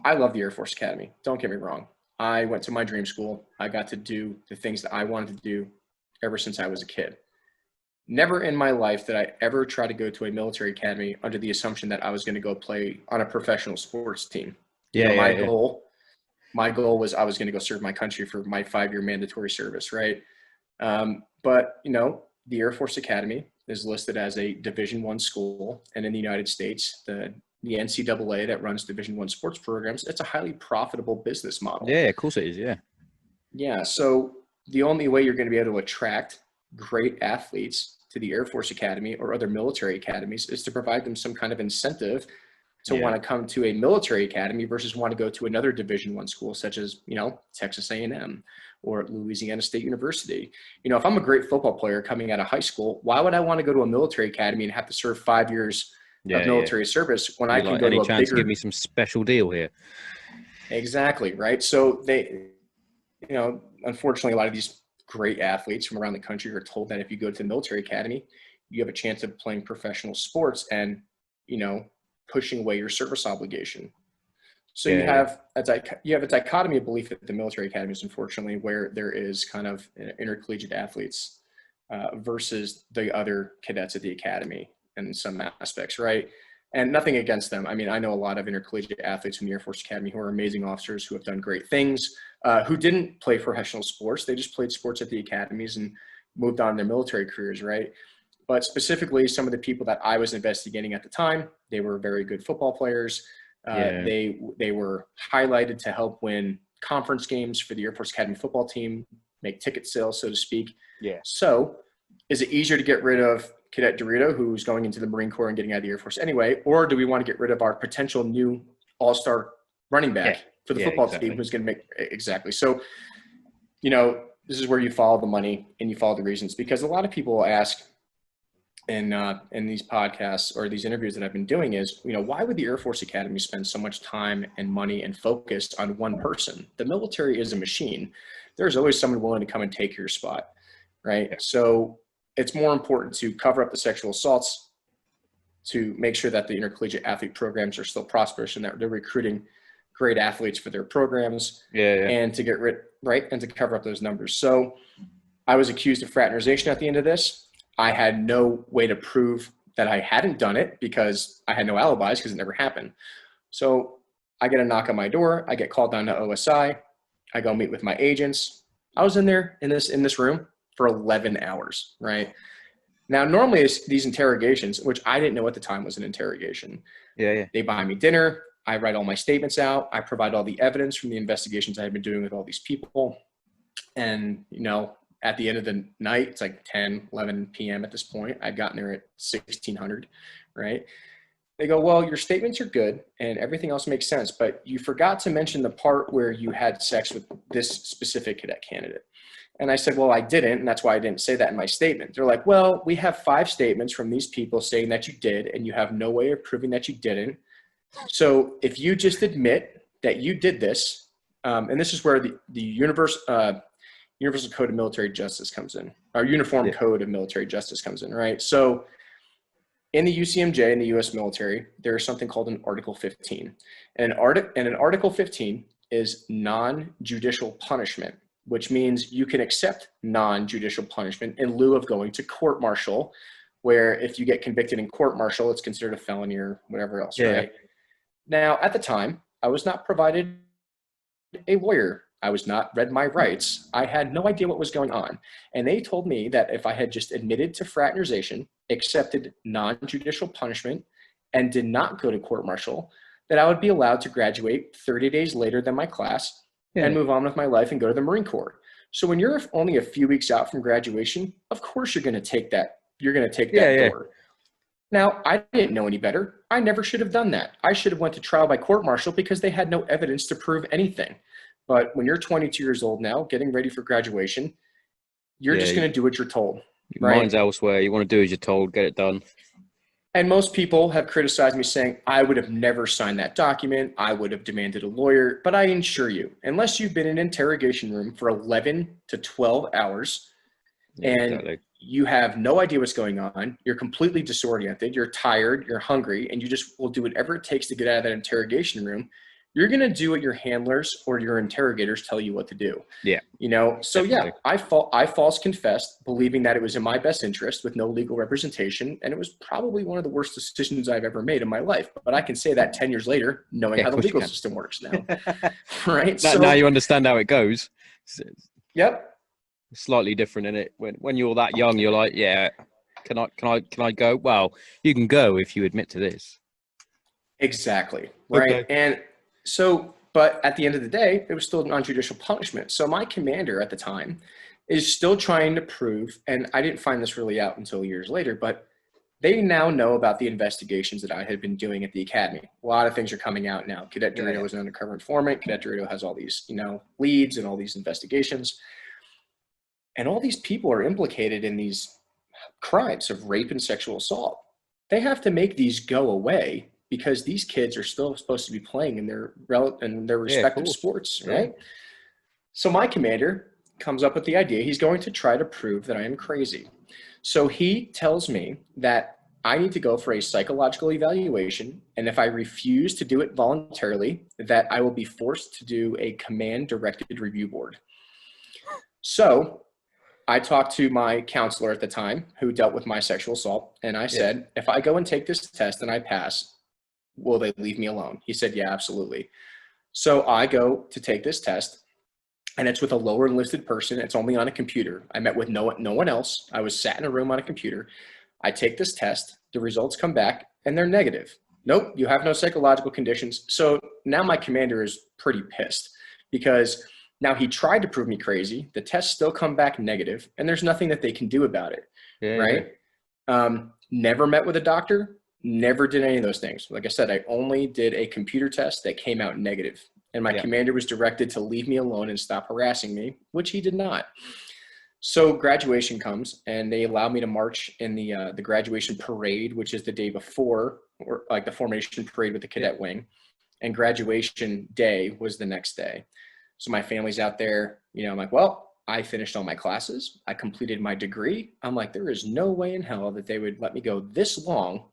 I love the Air Force Academy. Don't get me wrong. I went to my dream school. I got to do the things that I wanted to do ever since I was a kid. Never in my life did I ever try to go to a military academy under the assumption that I was going to go play on a professional sports team. My goal was I was going to go serve my country for my 5-year mandatory service, right? But, the Air Force Academy is listed as a Division I school. And in the United States, the NCAA that runs Division I sports programs, it's a highly profitable business model. Yeah, of course it is, yeah. Yeah, so the only way you're going to be able to attract great athletes to the Air Force Academy or other military academies is to provide them some kind of incentive to want to come to a military academy versus want to go to another Division I school, such as, Texas A&M or Louisiana State University. If I'm a great football player coming out of high school, why would I want to go to a military academy and have to serve 5 years of military service when I can go to a bigger... Give me some special deal here. Exactly, right? So they, unfortunately, a lot of these great athletes from around the country are told that if you go to the military academy, you have a chance of playing professional sports and, pushing away your service obligation. So you have a dichotomy of belief at the military academies, unfortunately, where there is kind of intercollegiate athletes versus the other cadets at the academy in some aspects, right? And nothing against them. I mean, I know a lot of intercollegiate athletes from the Air Force Academy who are amazing officers who have done great things, who didn't play professional sports. They just played sports at the academies and moved on in their military careers, right? But specifically, some of the people that I was investigating at the time, they were very good football players. They were highlighted to help win conference games for the Air Force Academy football team, make ticket sales, so to speak. Yeah. So is it easier to get rid of Cadet DeRito, who's going into the Marine Corps and getting out of the Air Force anyway, or do we want to get rid of our potential new all-star running back for the football team who's going to make – exactly. So, this is where you follow the money and you follow the reasons, because a lot of people ask – in these podcasts or these interviews that I've been doing is, why would the Air Force Academy spend so much time and money and focus on one person? The military is a machine. There's always someone willing to come and take your spot, right? Yeah. So it's more important to cover up the sexual assaults, to make sure that the intercollegiate athlete programs are still prosperous and that they're recruiting great athletes for their programs, and to get rid, right, and to cover up those numbers. So I was accused of fraternization at the end of this. I had no way to prove that I hadn't done it because I had no alibis because it never happened. So I get a knock on my door. I get called down to OSI. I go meet with my agents. I was in there in this room for 11 hours, right? Now, normally it's these interrogations, which I didn't know at the time was an interrogation. They buy me dinner. I write all my statements out. I provide all the evidence from the investigations I had been doing with all these people. And, at the end of the night, it's like 10, 11 p.m. at this point. I'd gotten there at 1600, right? They go, well, your statements are good and everything else makes sense, but you forgot to mention the part where you had sex with this specific cadet candidate. And I said, well, I didn't, and that's why I didn't say that in my statement. They're like, well, we have 5 statements from these people saying that you did, and you have no way of proving that you didn't. So if you just admit that you did this, and this is where the Universal Code of Military Justice comes in, or Uniform Code of Military Justice comes in, right? So in the UCMJ, in the U.S. military, there is something called an Article 15. And an Article 15 is non-judicial punishment, which means you can accept non-judicial punishment in lieu of going to court-martial, where if you get convicted in court-martial, it's considered a felony or whatever else, right? Now, at the time, I was not provided a lawyer. I was not read my rights. I had no idea what was going on. And they told me that if I had just admitted to fraternization, accepted non-judicial punishment, and did not go to court-martial, that I would be allowed to graduate 30 days later than my class and move on with my life and go to the Marine Corps. So when you're only a few weeks out from graduation, of course you're going to take that. You're going to take that door. Now, I didn't know any better. I never should have done that. I should have went to trial by court-martial because they had no evidence to prove anything. But when you're 22 years old now, getting ready for graduation, you're just going to do what you're told. Your mind's elsewhere. You want to do as you're told, get it done. And most people have criticized me saying, I would have never signed that document. I would have demanded a lawyer. But I assure you, unless you've been in an interrogation room for 11 to 12 hours and you have no idea what's going on, you're completely disoriented, you're tired, you're hungry, and you just will do whatever it takes to get out of that interrogation room, you're going to do what your handlers or your interrogators tell you what to do. So definitely. I false confessed, believing that it was in my best interest with no legal representation. And it was probably one of the worst decisions I've ever made in my life. But I can say that 10 years later, knowing how the legal system works now. Right. Now you understand how it goes. Yep. Slightly different in it. When you're that young, you're like, can I go? Well, you can go if you admit to this. Exactly. Right. Okay. And so, but at the end of the day, it was still non-judicial punishment. So my commander at the time is still trying to prove, and I didn't find this really out until years later, but they now know about the investigations that I had been doing at the academy. A lot of things are coming out now. Cadet DeRito was an undercover informant. Cadet DeRito has all these, leads and all these investigations. And all these people are implicated in these crimes of rape and sexual assault. They have to make these go away because these kids are still supposed to be playing in their respective sports, right? Yeah. So my commander comes up with the idea he's going to try to prove that I am crazy. So he tells me that I need to go for a psychological evaluation, and if I refuse to do it voluntarily, that I will be forced to do a command-directed review board. So I talked to my counselor at the time who dealt with my sexual assault, and I said, if I go and take this test and I pass, will they leave me alone? He said, yeah, absolutely. So I go to take this test, and it's with a lower enlisted person. It's only on a computer. I met with no one else. I was sat in a room on a computer. I take this test. The results come back, and they're negative. Nope, you have no psychological conditions. So now my commander is pretty pissed because now he tried to prove me crazy. The tests still come back negative, and there's nothing that they can do about it, right? Never met with a doctor, never did any of those things. Like I said, I only did a computer test that came out negative. And my commander was directed to leave me alone and stop harassing me, which he did not. So graduation comes, and they allow me to march in the graduation parade, which is the day before, or like the formation parade with the cadet wing. And graduation day was the next day. So my family's out there, I'm like, well, I finished all my classes. I completed my degree. I'm like, there is no way in hell that they would let me go this long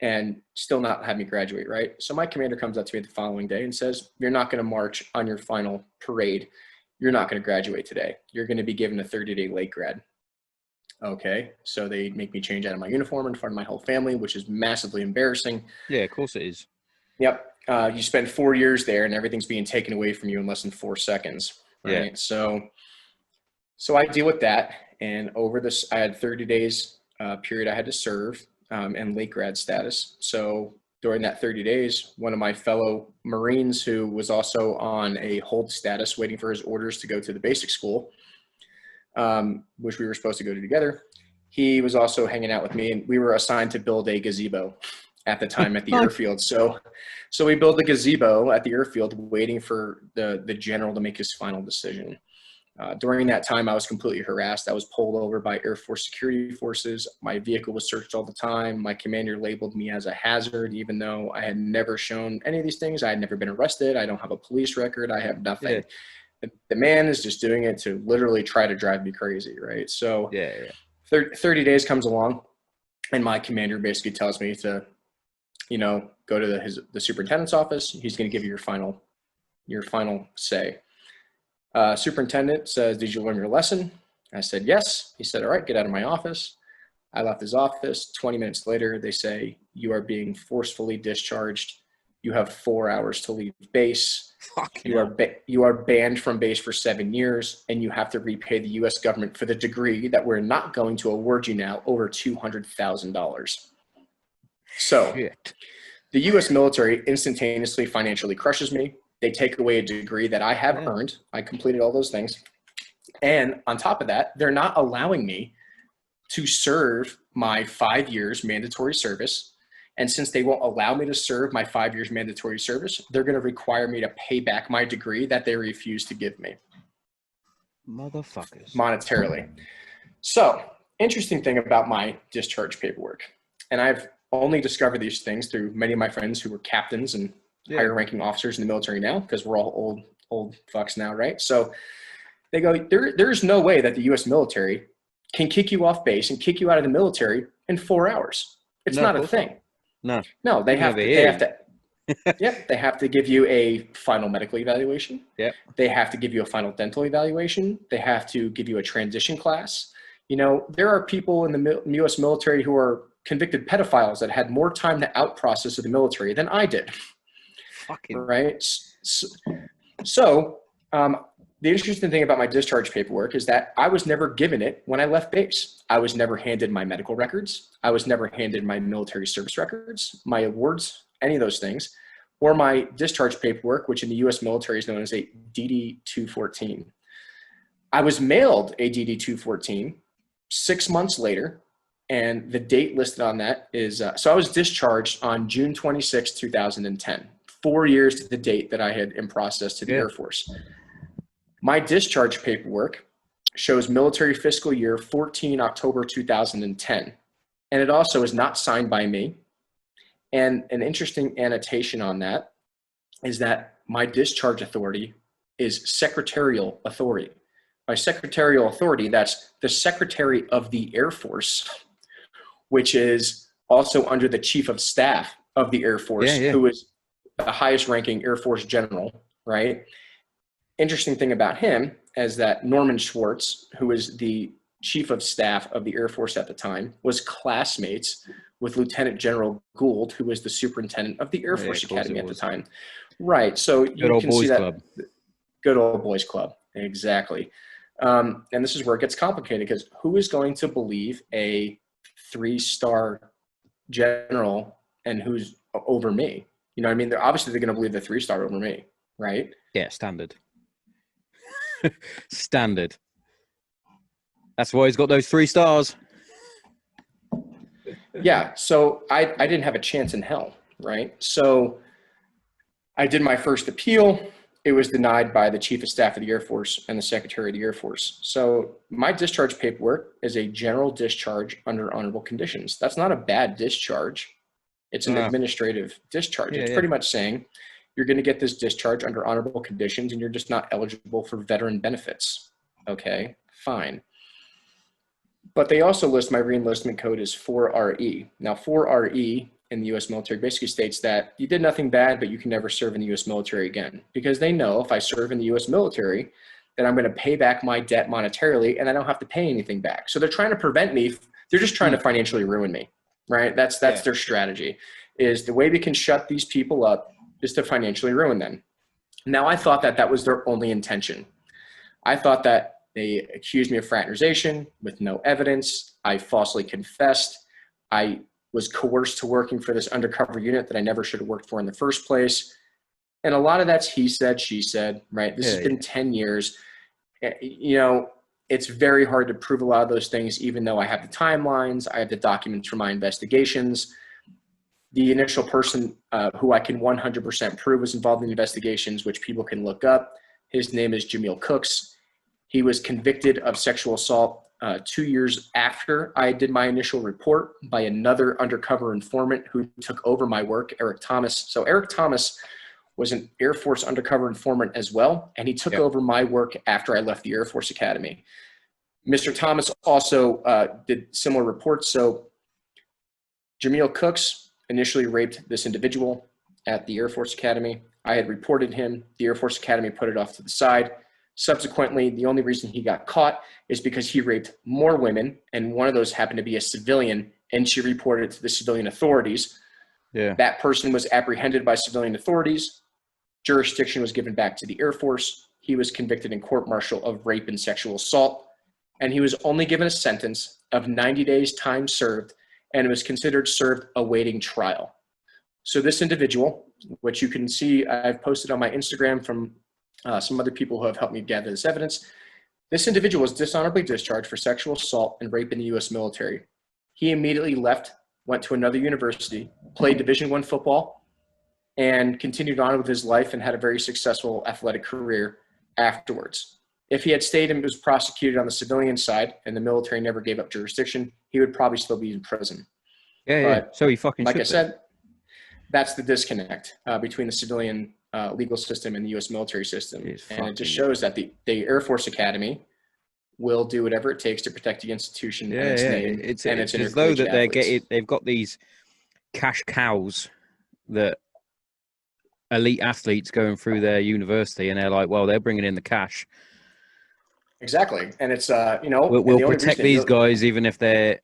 and still not have me graduate, right? So my commander comes up to me the following day and says, you're not going to march on your final parade. You're not going to graduate today. You're going to be given a 30-day late grad. Okay, so they make me change out of my uniform in front of my whole family, which is massively embarrassing. Yeah, of course it is. Yep. You spend 4 years there and everything's being taken away from you in less than 4 seconds, right? Yeah. So I deal with that, and over this, I had 30 days period I had to serve. And late grad status. So during that 30 days, one of my fellow Marines who was also on a hold status waiting for his orders to go to the basic school, which we were supposed to go to together, he was also hanging out with me, and we were assigned to build a gazebo at the time at the airfield. So we built the gazebo at the airfield waiting for the general to make his final decision. During that time, I was completely harassed. I was pulled over by Air Force security forces. My vehicle was searched all the time. My commander labeled me as a hazard, even though I had never shown any of these things. I had never been arrested. I don't have a police record. I have nothing. Yeah. The man is just doing it to literally try to drive me crazy, right? So 30 days comes along, and my commander basically tells me to, go to the superintendent's office. He's going to give you your final say. Superintendent says, did you learn your lesson? I said, yes. He said, all right, get out of my office. I left his office. 20 minutes later, they say, you are being forcefully discharged. You have 4 hours to leave base. You are banned from base for 7 years, and you have to repay the U.S. government for the degree that we're not going to award you now over $200,000. So the U.S. military instantaneously financially crushes me. They take away a degree that I have earned. I completed all those things. And on top of that, they're not allowing me to serve my 5 years mandatory service. And since they won't allow me to serve my 5 years mandatory service, they're going to require me to pay back my degree that they refuse to give me. Motherfuckers. Monetarily. So, interesting thing about my discharge paperwork. And I've only discovered these things through many of my friends who were captains and higher ranking officers in the military now, because we're all old fucks now, right? So they go, there's no way that the U.S. military can kick you off base and kick you out of the military in 4 hours. It's not a thing. No, they have to. Yep, they have to give you a final medical evaluation. Yep. They have to give you a final dental evaluation. They have to give you a transition class. There are people in the U.S. military who are convicted pedophiles that had more time to out-process of the military than I did. Right. So the interesting thing about my discharge paperwork is that I was never given it when I left base. I was never handed my medical records. I was never handed my military service records, my awards, any of those things, or my discharge paperwork, which in the U.S. military is known as a DD-214. I was mailed a DD-214 6 months later, and the date listed on that is, so I was discharged on June 26, 2010, 4 years to the date that I had in process to the Air Force. My discharge paperwork shows military fiscal year 14 October 2010, and it also is not signed by me. And an interesting annotation on that is that my discharge authority is secretarial authority. By secretarial authority, that's the Secretary of the Air Force, which is also under the Chief of Staff of the Air Force, who is the highest ranking Air Force general, right? Interesting thing about him is that Norman Schwartz, who was the Chief of Staff of the Air Force at the time, was classmates with Lieutenant General Gould, who was the superintendent of the Air Force Academy at the time. Right. So you can see that. Club. Good old boys club. Exactly. And this is where it gets complicated, because who is going to believe a 3-star general and who's over me? You know what I mean? They're obviously going to believe the 3-star over me, right? Yeah, standard. Standard. That's why he's got those 3 stars. Yeah, so I didn't have a chance in hell, right? So I did my first appeal. It was denied by the Chief of Staff of the Air Force and the Secretary of the Air Force. So my discharge paperwork is a general discharge under honorable conditions. That's not a bad discharge. It's an administrative discharge. It's pretty much saying you're going to get this discharge under honorable conditions and you're just not eligible for veteran benefits. Okay, fine. But they also list my reenlistment code as 4RE. Now, 4RE in the U.S. military basically states that you did nothing bad, but you can never serve in the U.S. military again. Because they know if I serve in the U.S. military, then I'm going to pay back my debt monetarily and I don't have to pay anything back. So they're trying to prevent me. They're just trying to financially ruin me, right? That's their strategy, is the way we can shut these people up is to financially ruin them. Now, I thought that that was their only intention. I thought that they accused me of fraternization with no evidence. I falsely confessed. I was coerced to working for this undercover unit that I never should have worked for in the first place. And a lot of that's he said, she said, right? This has been 10 years. You know, it's very hard to prove a lot of those things, even though I have the timelines, I have the documents from my investigations. The initial person who I can 100% prove was involved in the investigations, which people can look up. His name is Jamil Cooks. He was convicted of sexual assault 2 years after I did my initial report by another undercover informant who took over my work, Eric Thomas. So Eric Thomas was an Air Force undercover informant as well, and he took over my work after I left the Air Force Academy. Mr. Thomas also did similar reports. So Jamil Cooks initially raped this individual at the Air Force Academy. I had reported him. The Air Force Academy put it off to the side. Subsequently, the only reason he got caught is because he raped more women, and one of those happened to be a civilian, and she reported it to the civilian authorities. Yeah. That person was apprehended by civilian authorities. Jurisdiction was given back to the Air Force. He was convicted in court-martial of rape and sexual assault, and he was only given a sentence of 90 days time served, and it was considered served awaiting trial. So this individual, which you can see I've posted on my Instagram from some other people who have helped me gather this evidence. This individual was dishonorably discharged for sexual assault and rape in the U.S. military. He immediately left, went to another university, played Division I football, and continued on with his life and had a very successful athletic career afterwards. If he had stayed and was prosecuted on the civilian side and the military never gave up jurisdiction, he would probably still be in prison. But, so he fucking like I said, that's the disconnect between the civilian legal system and the U.S. military system. And it just shows that the Air Force Academy will do whatever it takes to protect the institution and its name. It's as though that they've got these cash cows that elite athletes going through their university, and they're like, well, they're bringing in the cash. Exactly. And it's, you know, we'll protect these guys even if they're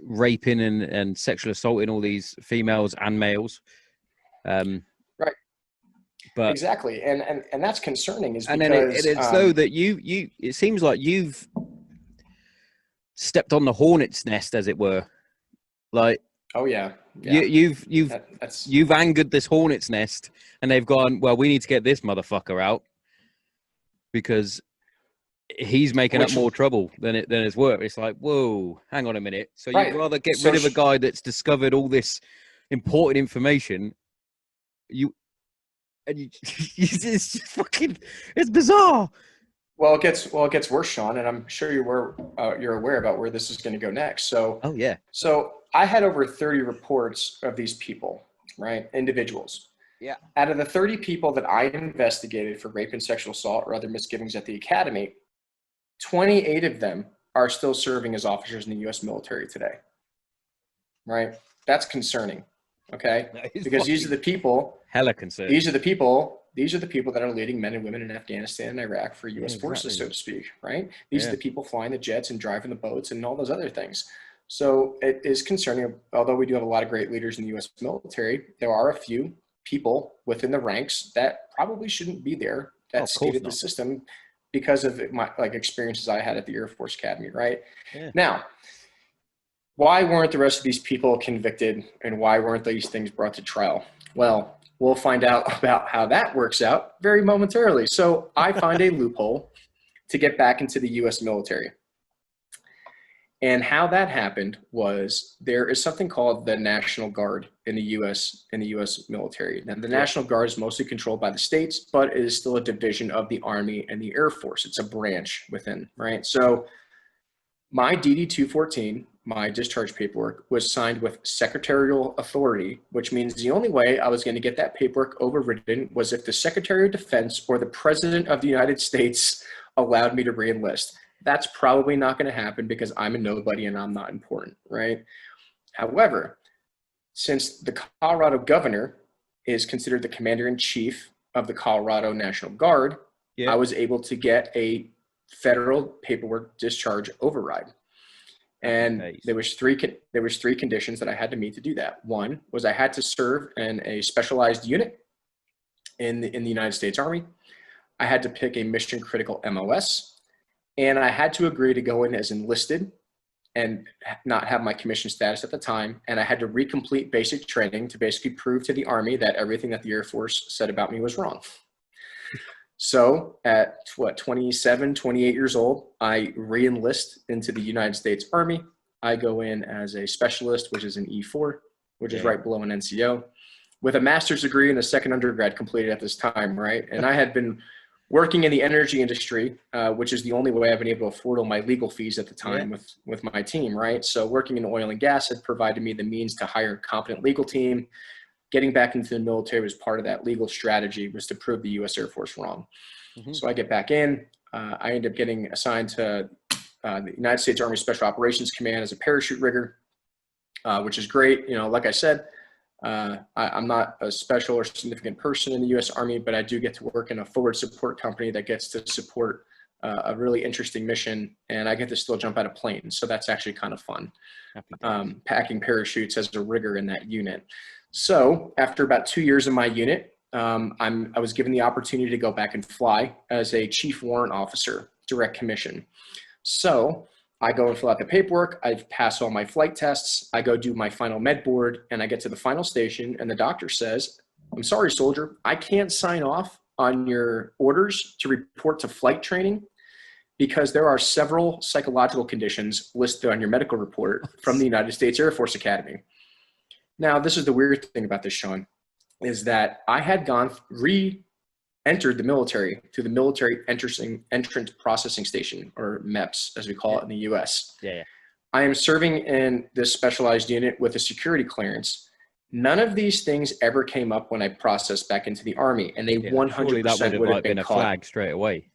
raping and sexual assaulting all these females and males. Right. But exactly. And that's concerning is because, and then it's so that it seems like you've stepped on the hornet's nest, as it were. Like, oh yeah. You've angered this hornet's nest, and they've gone, well, we need to get this motherfucker out because he's making up Which, more trouble than it's worth. It's like, whoa, hang on a minute. So right. you'd rather get So rid of a guy that's discovered all this important information, it's just fucking, it's bizarre. Well, it gets worse, Sean, and I'm sure you're aware about where this is going to go next. Oh yeah. So I had over 30 reports of these people, right? Individuals. Yeah. Out of the 30 people that I investigated for rape and sexual assault or other misgivings at the academy, 28 of them are still serving as officers in the U.S. military today. Right? That's concerning. Okay? Because these are the people. Hella concerning. These are the people that are leading men and women in Afghanistan and Iraq for U.S. forces, so to speak, right? These are the people flying the jets and driving the boats and all those other things. So it is concerning. Although we do have a lot of great leaders in the U.S. military, there are a few people within the ranks that probably shouldn't be there that skated the system because of my experiences I had at the Air Force Academy, right? Yeah. Now, why weren't the rest of these people convicted, and why weren't these things brought to trial? Well, we'll find out about how that works out very momentarily. So I find a loophole to get back into the U.S. military. And how that happened was there is something called the National Guard in the U.S. military. Now, the National Guard is mostly controlled by the states, but it is still a division of the Army and the Air Force. It's a branch within, right? So my DD-214, my discharge paperwork, was signed with secretarial authority, which means the only way I was going to get that paperwork overridden was if the Secretary of Defense or the President of the United States allowed me to re-enlist. That's probably not going to happen because I'm a nobody and I'm not important, right? However, since the Colorado governor is considered the commander-in-chief of the Colorado National Guard, I was able to get a federal paperwork discharge override. And there was three conditions that I had to meet to do that. One was I had to serve in a specialized unit in the United States Army. I had to pick a mission critical MOS, and I had to agree to go in as enlisted and not have my commission status at the time. And I had to recomplete basic training to basically prove to the Army that everything that the Air Force said about me was wrong. So at 27, 28 years old, I re-enlist into the United States Army. I go in as a specialist, which is an E4, which is right below an NCO, with a master's degree and a second undergrad completed at this time, right? And I had been working in the energy industry, which is the only way I've been able to afford all my legal fees at the time with my team, right? So working in oil and gas had provided me the means to hire a competent legal team. Getting back into the military was part of that legal strategy, was to prove the U.S. Air Force wrong. So I get back in. I end up getting assigned to the United States Army Special Operations Command as a parachute rigger, which is great. You know, like I said, I'm not a special or significant person in the U.S. Army, but I do get to work in a forward support company that gets to support a really interesting mission, and I get to still jump out of planes. So that's actually kind of fun, packing parachutes as a rigger in that unit. So after about 2 years in my unit, I was given the opportunity to go back and fly as a chief warrant officer, direct commission. So I go and fill out the paperwork. I pass all my flight tests. I go do my final med board, and I get to the final station, and the doctor says, "I'm sorry, soldier, I can't sign off on your orders to report to flight training because there are several psychological conditions listed on your medical report from the United States Air Force Academy." Now, this is the weird thing about this, Sean, is that I had entered the military through the military entrance processing station, or MEPS, as we call it in the U.S. I am serving in this specialized unit with a security clearance. None of these things ever came up when I processed back into the Army, and they 100% would have been a caught. flag straight away.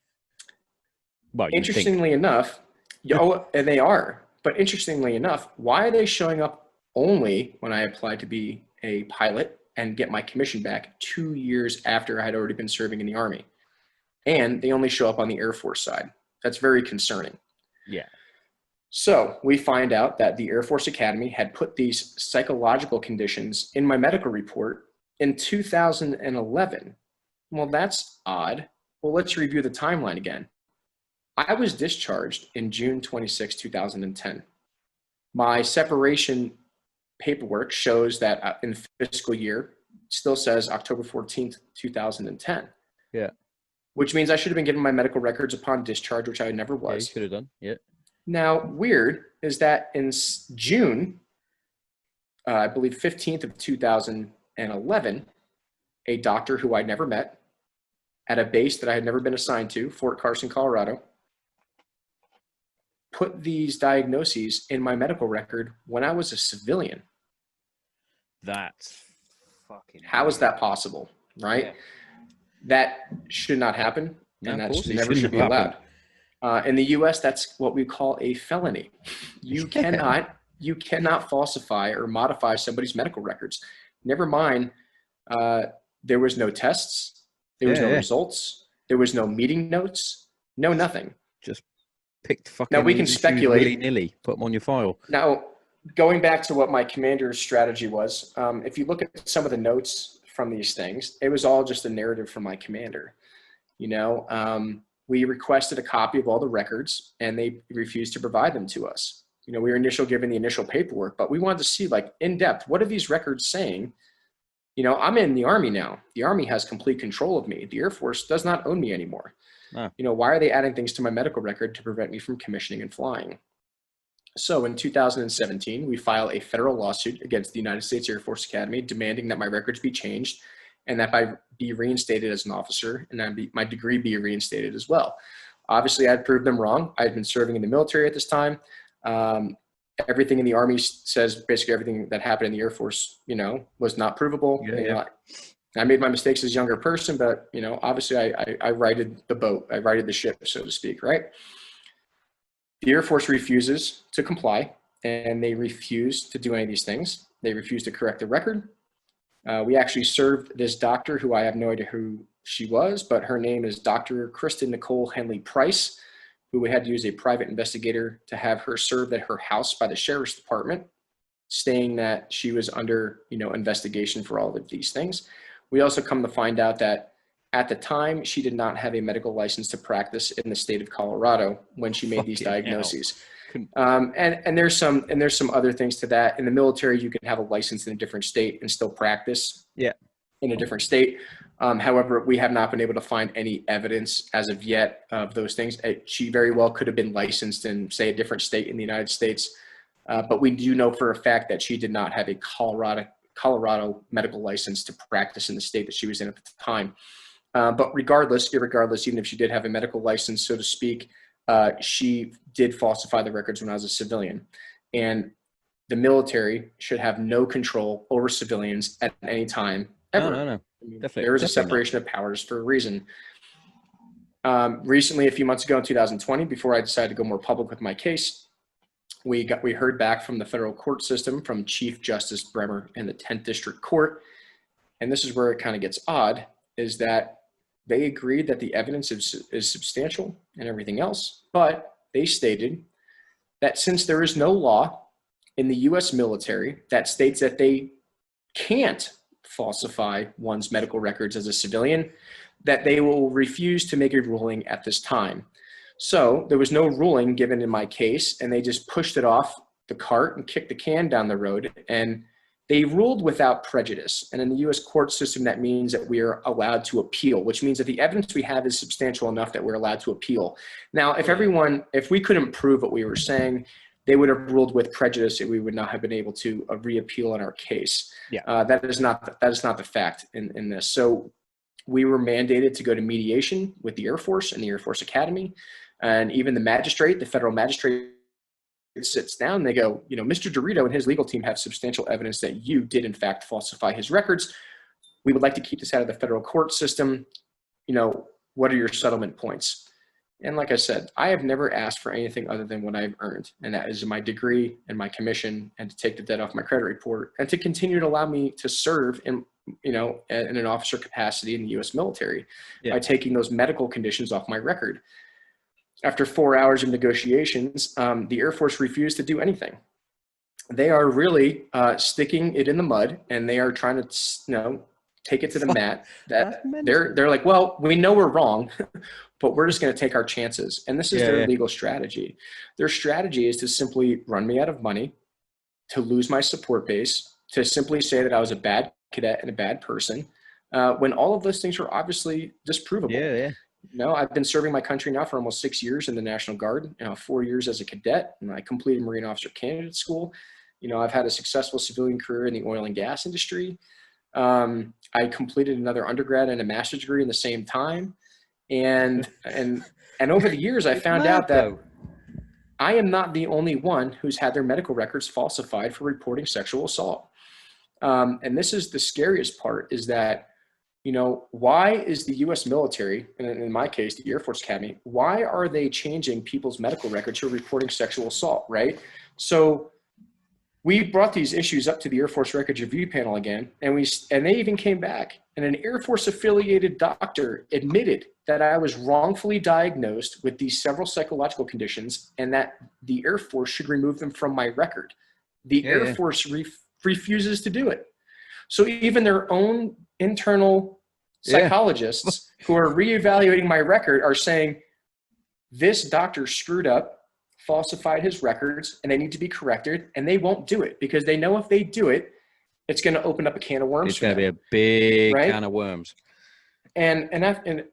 Well, interestingly enough, and they are. But interestingly enough, why are they showing up only when I applied to be a pilot and get my commission back 2 years after I had already been serving in the Army? And they only show up on the Air Force side. That's very concerning. Yeah. So we find out that the Air Force Academy had put these psychological conditions in my medical report in 2011. Well, that's odd. Well, let's review the timeline again. I was discharged in June 26, 2010. My separation paperwork shows that in fiscal year still says October 14th, 2010. Yeah. which means I should have been given my medical records upon discharge, which I never Yeah, you was. should have done. Yeah. Now, weird is that in June, I believe 15th of 2011, a doctor who I'd never met at a base that I had never been assigned to, Fort Carson, Colorado, put these diagnoses in my medical record when I was a civilian. That's fucking. How is that possible, right? Yeah. That should not happen, No, and of that course it never shouldn't should be have allowed. In the U.S., that's what we call a felony. You cannot falsify or modify somebody's medical records. Never mind, there was no tests, there was no results, there was no meeting notes, no nothing. Just picked fucking. Now we can speculate willy-nilly, put them on your file. Now, going back to what my commander's strategy was, if you look at some of the notes from these things, it was all just a narrative from my commander. We requested a copy of all the records, and they refused to provide them to us. We were given the initial paperwork, but we wanted to see, like, in depth, what are these records saying? I'm in the Army now. The Army has complete control of me. The Air Force does not own me anymore. Why are they adding things to my medical record to prevent me from commissioning and flying? So in 2017, we file a federal lawsuit against the United States Air Force Academy demanding that my records be changed and that I be reinstated as an officer and that my degree be reinstated as well. Obviously, I'd proved them wrong. I had been serving in the military at this time. Everything in the Army says basically everything that happened in the Air Force, was not provable. I made my mistakes as a younger person, but, obviously I righted the boat. I righted the ship, so to speak, right? The Air Force refuses to comply, and they refuse to do any of these things. They refuse to correct the record. We actually served this doctor who I have no idea who she was, but her name is Dr. Kristen Nicole Henley Price, who we had to use a private investigator to have her served at her house by the sheriff's department, saying that she was under, investigation for all of these things. We also come to find out that at the time, she did not have a medical license to practice in the state of Colorado when she made these diagnoses. And there's some other things to that. In the military, you can have a license in a different state and still practice in a different state. However, we have not been able to find any evidence as of yet of those things. She very well could have been licensed in, say, a different state in the United States. But we do know for a fact that she did not have a Colorado medical license to practice in the state that she was in at the time. But regardless, even if she did have a medical license, so to speak, she did falsify the records when I was a civilian. And the military should have no control over civilians at any time, ever. No. Definitely, there is a separation of powers for a reason. Recently, a few months ago in 2020, before I decided to go more public with my case, we heard back from the federal court system from Chief Justice Bremer in the 10th District Court. And this is where it kind of gets odd, is that they agreed that the evidence is substantial and everything else, but they stated that since there is no law in the U.S. military that states that they can't falsify one's medical records as a civilian, that they will refuse to make a ruling at this time. So there was no ruling given in my case, and they just pushed it off the cart and kicked the can down the road, and they ruled without prejudice. And in the U.S. court system, that means that we are allowed to appeal, which means that the evidence we have is substantial enough that we're allowed to appeal. Now, if we couldn't prove what we were saying, they would have ruled with prejudice and we would not have been able to reappeal in our case. That is not the fact in this. So we were mandated to go to mediation with the Air Force and the Air Force Academy. And even the magistrate, the federal magistrate, sits down and they go, Mr. DeRito and his legal team have substantial evidence that you did in fact falsify his records. We would like to keep this out of the federal court system. What are your settlement points? And like I said, I have never asked for anything other than what I've earned. And that is my degree and my commission, and to take the debt off my credit report, and to continue to allow me to serve in an officer capacity in the U.S. military by taking those medical conditions off my record. After 4 hours of negotiations, the Air Force refused to do anything. They are really sticking it in the mud, and they are trying to, take it to the mat. That they're like, well, we know we're wrong, but we're just going to take our chances. And this is their legal strategy. Their strategy is to simply run me out of money, to lose my support base, to simply say that I was a bad cadet and a bad person, when all of those things were obviously disprovable. No, I've been serving my country now for almost 6 years in the National Guard, 4 years as a cadet, and I completed Marine Officer Candidate School. I've had a successful civilian career in the oil and gas industry. I completed another undergrad and a master's degree in the same time. And over the years, I found out that I am not the only one who's had their medical records falsified for reporting sexual assault. And this is the scariest part, is that, why is the U.S. military, and in my case, the Air Force Academy, why are they changing people's medical records for reporting sexual assault, right? So we brought these issues up to the Air Force Records Review Panel again, and they even came back, and an Air Force affiliated doctor admitted that I was wrongfully diagnosed with these several psychological conditions, and that the Air Force should remove them from my record. The Air Force refuses to do it. So even their own internal psychologists who are reevaluating my record are saying, this doctor screwed up, falsified his records, and they need to be corrected, and they won't do it because they know if they do it, it's going to open up a can of worms. It's going to be a big can of worms. And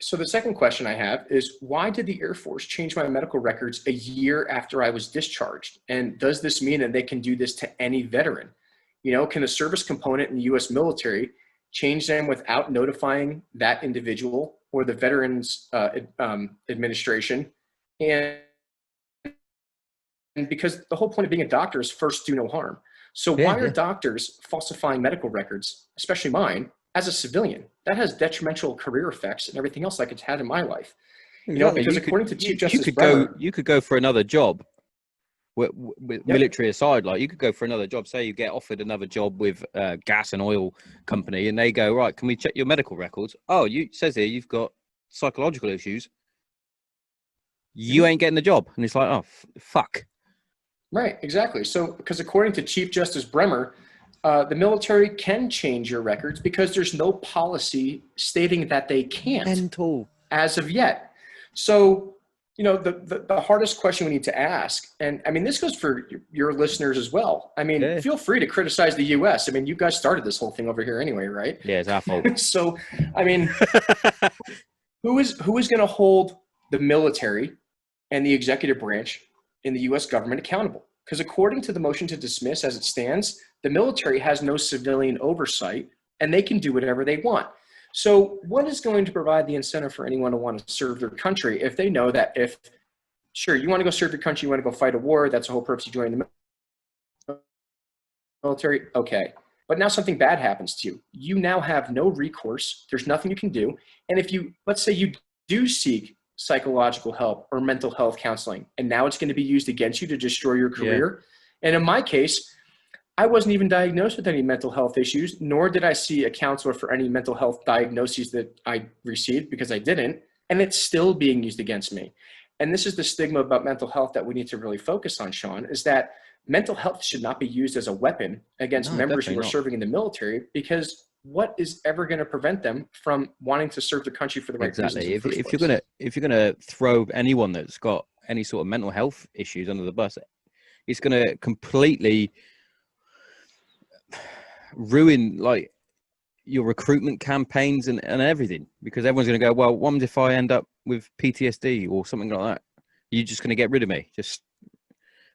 so the second question I have is, why did the Air Force change my medical records a year after I was discharged? And does this mean that they can do this to any veteran? Can a service component in the U.S. military change them without notifying that individual or the Veterans Administration? And because the whole point of being a doctor is first do no harm. So why are doctors falsifying medical records, especially mine, as a civilian? That has detrimental career effects and everything else like it's had in my life. Because according to Chief Justice Bremer, you could go for another job. With military aside, like you could go for another job. Say you get offered another job with a gas and oil company, and they go, right, can we check your medical records? Oh, it says here you've got psychological issues. You ain't getting the job, and it's like, oh, fuck. Right, exactly. So, because according to Chief Justice Bremer, the military can change your records because there's no policy stating that they can't. Mental. As of yet. So, the hardest question we need to ask, and I mean, this goes for your listeners as well. I mean, feel free to criticize the U.S. I mean, you guys started this whole thing over here anyway, right? Yeah, it's our fault. So, I mean, who is going to hold the military and the executive branch in the U.S. government accountable? Because according to the motion to dismiss as it stands, the military has no civilian oversight, and they can do whatever they want. So what is going to provide the incentive for anyone to want to serve their country if they know that sure, you want to go serve your country, you want to go fight a war, that's the whole purpose of joining the military, okay. But now something bad happens to you. You now have no recourse. There's nothing you can do. And if let's say you do seek psychological help or mental health counseling, and now it's going to be used against you to destroy your career. And in my case, I wasn't even diagnosed with any mental health issues, nor did I see a counselor for any mental health diagnoses that I received, because I didn't, and it's still being used against me. And this is the stigma about mental health that we need to really focus on, Sean, is that mental health should not be used as a weapon against members who are serving in the military, because what is ever going to prevent them from wanting to serve their country for the right reasons? If you're gonna throw anyone that's got any sort of mental health issues under the bus, it's going to completely ruin like your recruitment campaigns and everything, because everyone's going to go, well, what if I end up with PTSD or something like that? You're just going to get rid of me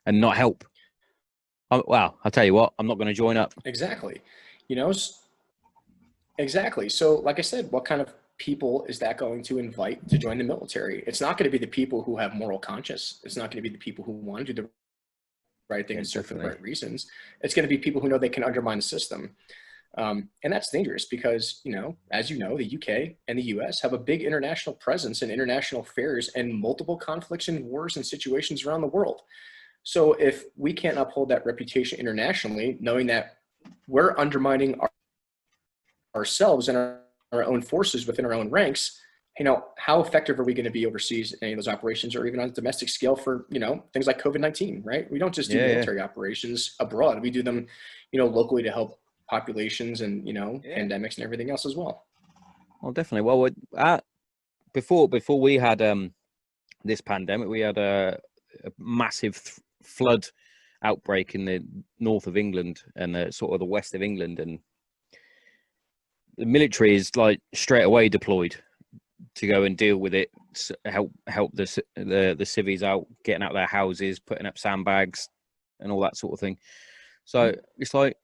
and not help. Wow, I'll tell you what, I'm not going to join up. Exactly. Exactly. So like I said, what kind of people is that going to invite to join the military? It's not going to be the people who have moral conscience. It's not going to be the people who want to do the right thing and serve for the right reasons. It's going to be people who know they can undermine the system. And that's dangerous because, as you know, the UK and the US have a big international presence in international affairs and multiple conflicts and wars and situations around the world. So if we can't uphold that reputation internationally, knowing that we're undermining ourselves and our own forces within our own ranks, how effective are we going to be overseas in any of those operations, or even on a domestic scale for, things like COVID-19, right? We don't just do military operations abroad. We do them, locally to help populations and, pandemics and everything else as well. Well, definitely. Well, before we had this pandemic, we had a massive flood outbreak in the north of England and sort of the west of England, and the military is like straight away deployed to go and deal with it help the civvies out, getting out of their houses, putting up sandbags, and all that sort of thing. So it's like,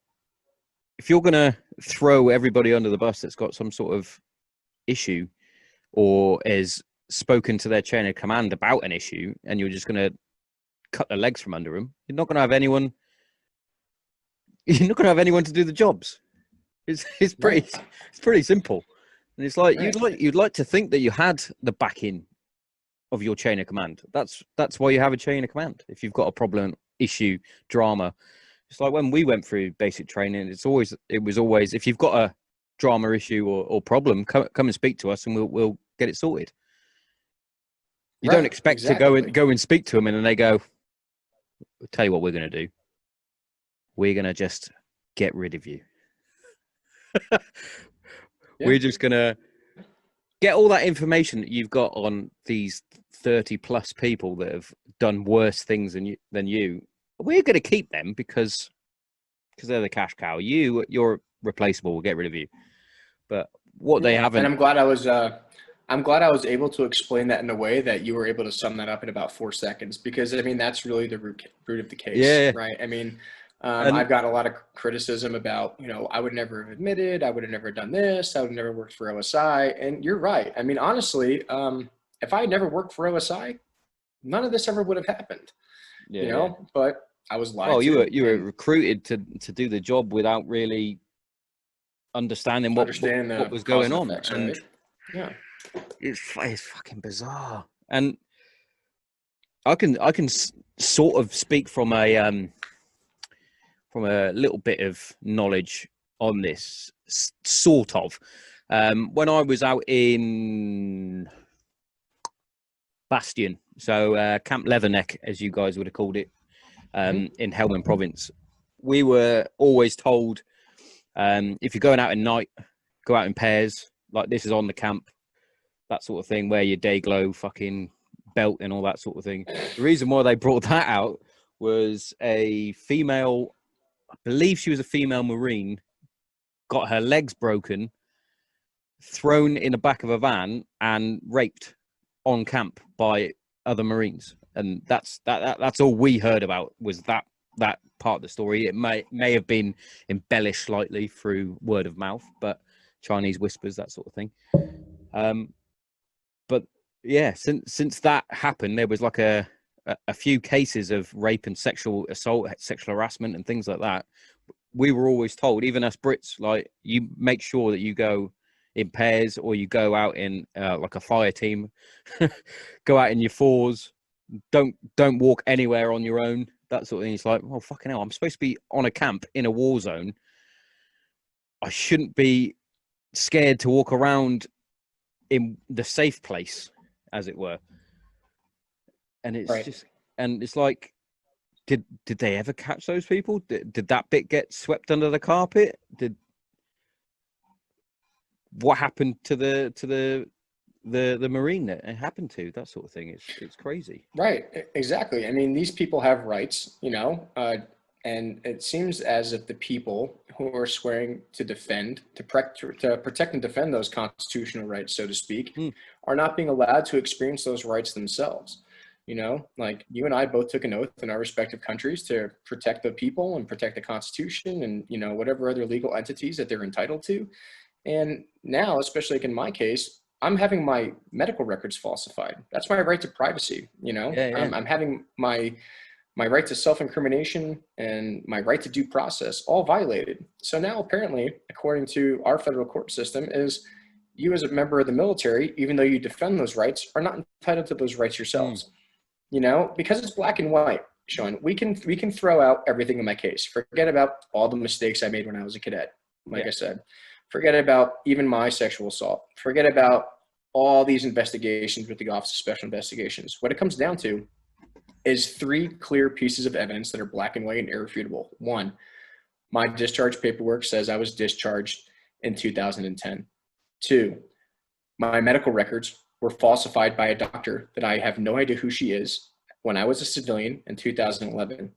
if you're gonna throw everybody under the bus that's got some sort of issue or is spoken to their chain of command about an issue, and you're just gonna cut their legs from under them, you're not gonna have anyone. You're not gonna have anyone to do the jobs. It's pretty simple. And it's like, you'd like to think that you had the backing of your chain of command. That's why you have a chain of command. If you've got a problem, issue, drama, it's like when we went through basic training. It was always if you've got a drama, issue, or problem, come and speak to us, and we'll get it sorted. You don't expect to go and speak to them, and then they go, "I'll tell you what we're going to do. We're going to just get rid of you." We're just gonna get all that information that you've got on these 30 plus people that have done worse things than you. We're gonna keep them because they're the cash cow. You're replaceable. We'll get rid of you. But what they haven't. And I'm glad I was able to explain that in a way that you were able to sum that up in about 4 seconds, because I mean that's really the root of the case, right? I mean. I've got a lot of criticism about, I would never have admitted, I would have never done this, I would have never worked for OSI. And you're right. I mean, honestly, if I had never worked for OSI, none of this ever would have happened, but I was lied to. You were recruited to do the job without really understanding what was going on. Effects, and right? Yeah, it's fucking bizarre. And I can sort of speak from a little bit of knowledge on this, sort of. When I was out in Bastion, so Camp Leatherneck, as you guys would have called it, in Helmand Province, we were always told, if you're going out at night, go out in pairs. Like, this is on the camp, that sort of thing. Wear your day glow fucking belt and all that sort of thing. The reason why they brought that out was a female, I believe she was a female Marine, got her legs broken, thrown in the back of a van, and raped on camp by other Marines. And that's all we heard about, was that part of the story. It may have been embellished slightly through word of mouth, but Chinese whispers, that sort of thing. But yeah, since that happened, there was like a few cases of rape and sexual assault, sexual harassment, and things like that. We were always told, even us Brits, like, you make sure that you go in pairs, or you go out in like a fire team, go out in your fours. Don't walk anywhere on your own. That sort of thing. It's like, oh, fucking hell, I'm supposed to be on a camp in a war zone. I shouldn't be scared to walk around in the safe place, as it were. And it's just, and it's like, did they ever catch those people? Did that bit get swept under the carpet? What happened to the Marine that it happened to? That sort of thing. It's crazy. Right. Exactly. I mean, these people have rights, and it seems as if the people who are swearing to defend, to protect and defend those constitutional rights, so to speak, are not being allowed to experience those rights themselves. Like, you and I both took an oath in our respective countries to protect the people and protect the Constitution and, whatever other legal entities that they're entitled to. And now, especially like in my case, I'm having my medical records falsified. That's my right to privacy. I'm having my right to self-incrimination and my right to due process all violated. So now, apparently, according to our federal court system, is you as a member of the military, even though you defend those rights, are not entitled to those rights yourselves. Because it's black and white, Sean, we can throw out everything in my case. Forget about all the mistakes I made when I was a cadet. I said, forget about even my sexual assault. Forget about all these investigations with the Office of Special Investigations. What it comes down to is 3 clear pieces of evidence that are black and white and irrefutable. 1, my discharge paperwork says I was discharged in 2010. 2, my medical records were falsified by a doctor that I have no idea who she is when I was a civilian in 2011.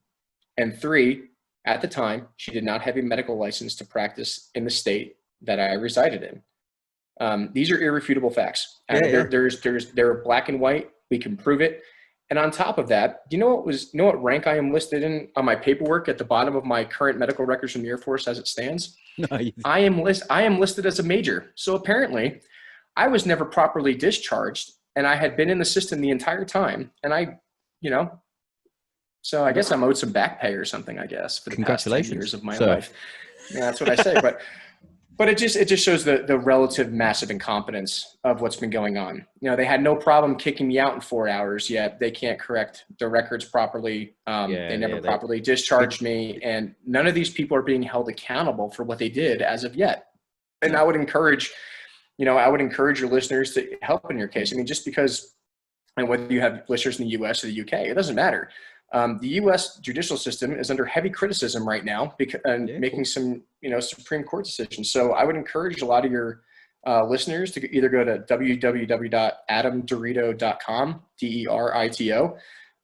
And 3, at the time, she did not have a medical license to practice in the state that I resided in. These are irrefutable facts. Yeah. They're black and white. We can prove it. And on top of that, you know what rank I am listed in on my paperwork at the bottom of my current medical records from the Air Force as it stands? No, I am listed as a major. So apparently I was never properly discharged, and I had been in the system the entire time. And so I guess I'm owed some back pay or something, I guess, for the past 10 years of my life. Yeah, that's what I say. But it just shows the relative massive incompetence of what's been going on. They had no problem kicking me out in 4 hours, yet they can't correct the records properly. They never properly discharged me, and none of these people are being held accountable for what they did as of yet. And I would encourage your listeners to help in your case. I mean, just because, and whether you have listeners in the U.S. or the U.K., it doesn't matter. The U.S. judicial system is under heavy criticism right now making some, Supreme Court decisions. So I would encourage a lot of your listeners to either go to www.adamderito.com, DERITO,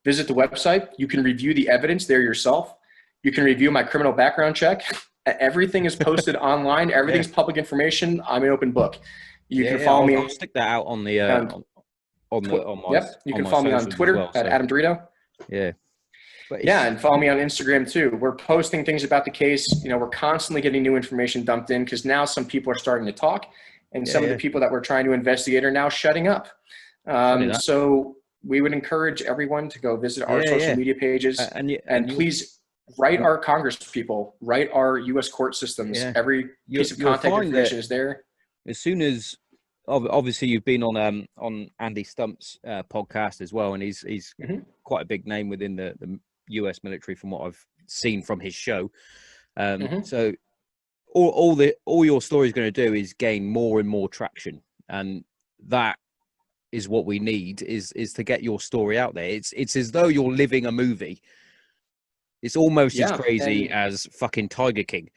visit the website. You can review the evidence there yourself. You can review my criminal background check. Everything is posted online. Everything's public information. I'm an open book. You can follow me. I'll stick that out on the You can follow me on Twitter at Adam DeRito. Yeah. And follow me on Instagram too. We're posting things about the case. We're constantly getting new information dumped in because now some people are starting to talk, and some of the people that we're trying to investigate are now shutting up. So we would encourage everyone to go visit our social media pages and please write our Congress people, write our U.S. court systems. Every piece of contact information is there. As soon as obviously you've been on Andy Stump's podcast as well, and he's quite a big name within the U.S. military from what I've seen from his show. So all your story is going to do is gain more and more traction, and that is what we need is to get your story out there. It's as though you're living a movie. It's almost as crazy as fucking Tiger King.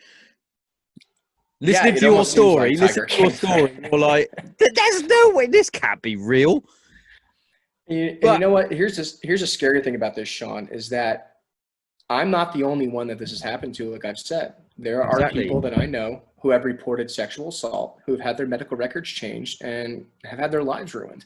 Listening to your story, you're like, there's no way this can't be real. You know what? Here's a scary thing about this, Sean, is that I'm not the only one that this has happened to. Like I've said, there are people that I know who have reported sexual assault, who have had their medical records changed, and have had their lives ruined.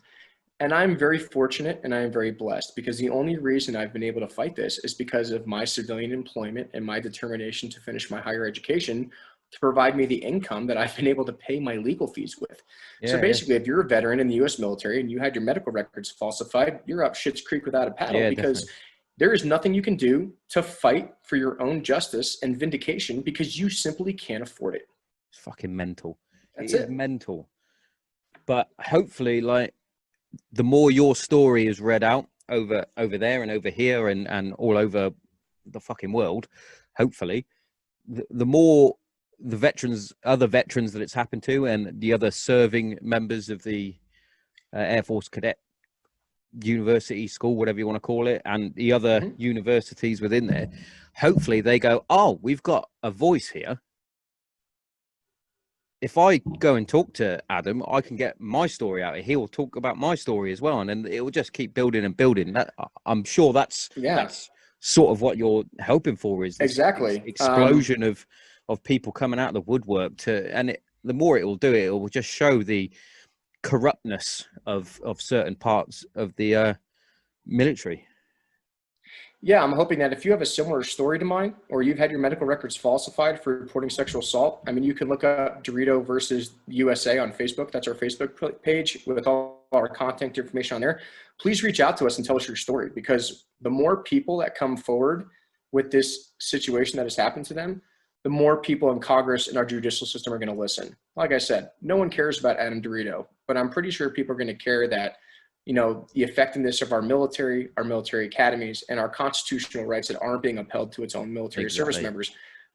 And I'm very fortunate and I am very blessed because the only reason I've been able to fight this is because of my civilian employment and my determination to finish my higher education to provide me the income that I've been able to pay my legal fees with. So basically, if you're a veteran in the U.S. military and you had your medical records falsified, you're up shit's creek without a paddle because there is nothing you can do to fight for your own justice and vindication because you simply can't afford it. It's fucking mental. That's It's mental. But hopefully, like, the more your story is read out over there and over here and all over the fucking world, hopefully, the more the other veterans that it's happened to and the other serving members of the Air Force Cadet University School, whatever you want to call it, and the other universities within there, hopefully they go, oh, we've got a voice here. If I go and talk to Adam, I can get my story out. He'll talk about my story as well, and then it will just keep building and building. I'm sure that's sort of what you're hoping for, is this explosion of people coming out of the woodwork the more it will do it will just show the corruptness of certain parts of the military. Yeah, I'm hoping that if you have a similar story to mine, or you've had your medical records falsified for reporting sexual assault, I mean, you can look up DeRito versus USA on Facebook. That's our Facebook page with all our contact information on there. Please reach out to us and tell us your story, because the more people that come forward with this situation that has happened to them, the more people in Congress and our judicial system are going to listen. Like I said, no one cares about Adam DeRito, but I'm pretty sure people are going to care that, you know, the effectiveness of our military academies, and our constitutional rights that aren't being upheld to its own military service members,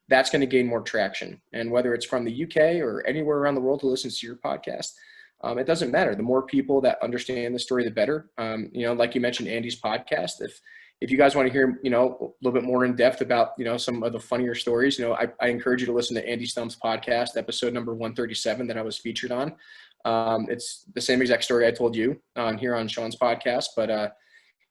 that's going to gain more traction. And whether it's from the UK or anywhere around the world who listens to your podcast, it doesn't matter. The more people that understand the story, the better. You know, like you mentioned, Andy's podcast, if you guys want to hear, you know, a little bit more in depth about, you know, some of the funnier stories, you know, I encourage you to listen to Andy Stump's podcast, episode number 137 that I was featured on. It's the same exact story I told you here on Sean's podcast, but,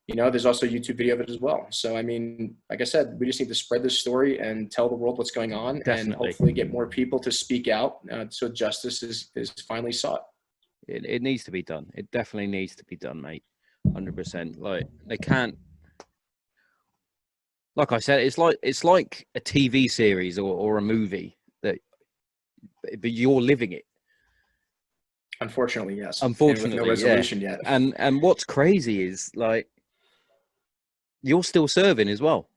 you know, there's also a YouTube video of it as well. So, I mean, like I said, we just need to spread this story and tell the world what's going on. Definitely. And hopefully get more people to speak out so justice is finally sought. It needs to be done. It definitely needs to be done, mate. 100%. Like they can't. Like I said, it's like a TV series or a movie but you're living it. Unfortunately, yes. Unfortunately, and with no resolution yet. And what's crazy is like you're still serving as well.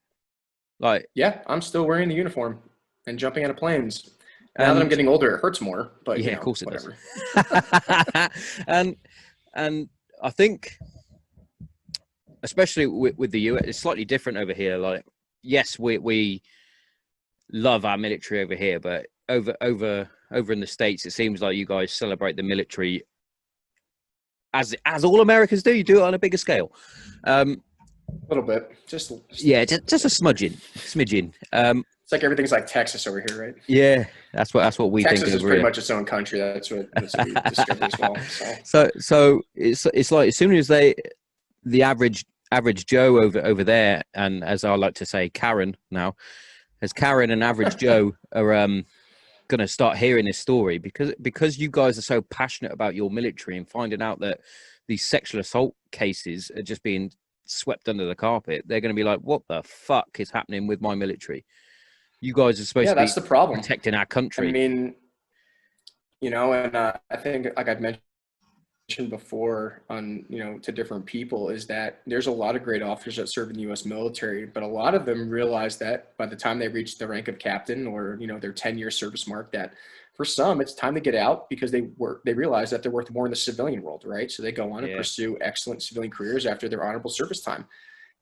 Like yeah, I'm still wearing the uniform and jumping out of planes. And now that I'm getting older, it hurts more. But yeah, you know, of course it whatever. does. and I think, especially with the US, it's slightly different over here. Like, yes, we love our military over here, but over in the States, it seems like you guys celebrate the military as all Americans do. You do it on a bigger scale. A little bit, just a smidgen. It's like everything's like Texas over here, right? Yeah, that's what we Texas think. Texas is pretty much its own country. That's what we discovered as well. So it's like as soon as the average Joe over there, and as I like to say, Karen now, as Karen and average Joe are going to start hearing this story because you guys are so passionate about your military and finding out that these sexual assault cases are just being swept under the carpet. They're going to be like, what the fuck is happening with my military? You guys are supposed to be that's the problem. Protecting our country. I mean, you know, and I think, like I've mentioned before on, you know, to different people, is that there's a lot of great officers that serve in the U.S. military, but a lot of them realize that by the time they reach the rank of captain or, you know, their 10-year service mark, that for some it's time to get out because they realize that they're worth more in the civilian world, right? So they go on and pursue excellent civilian careers after their honorable service time.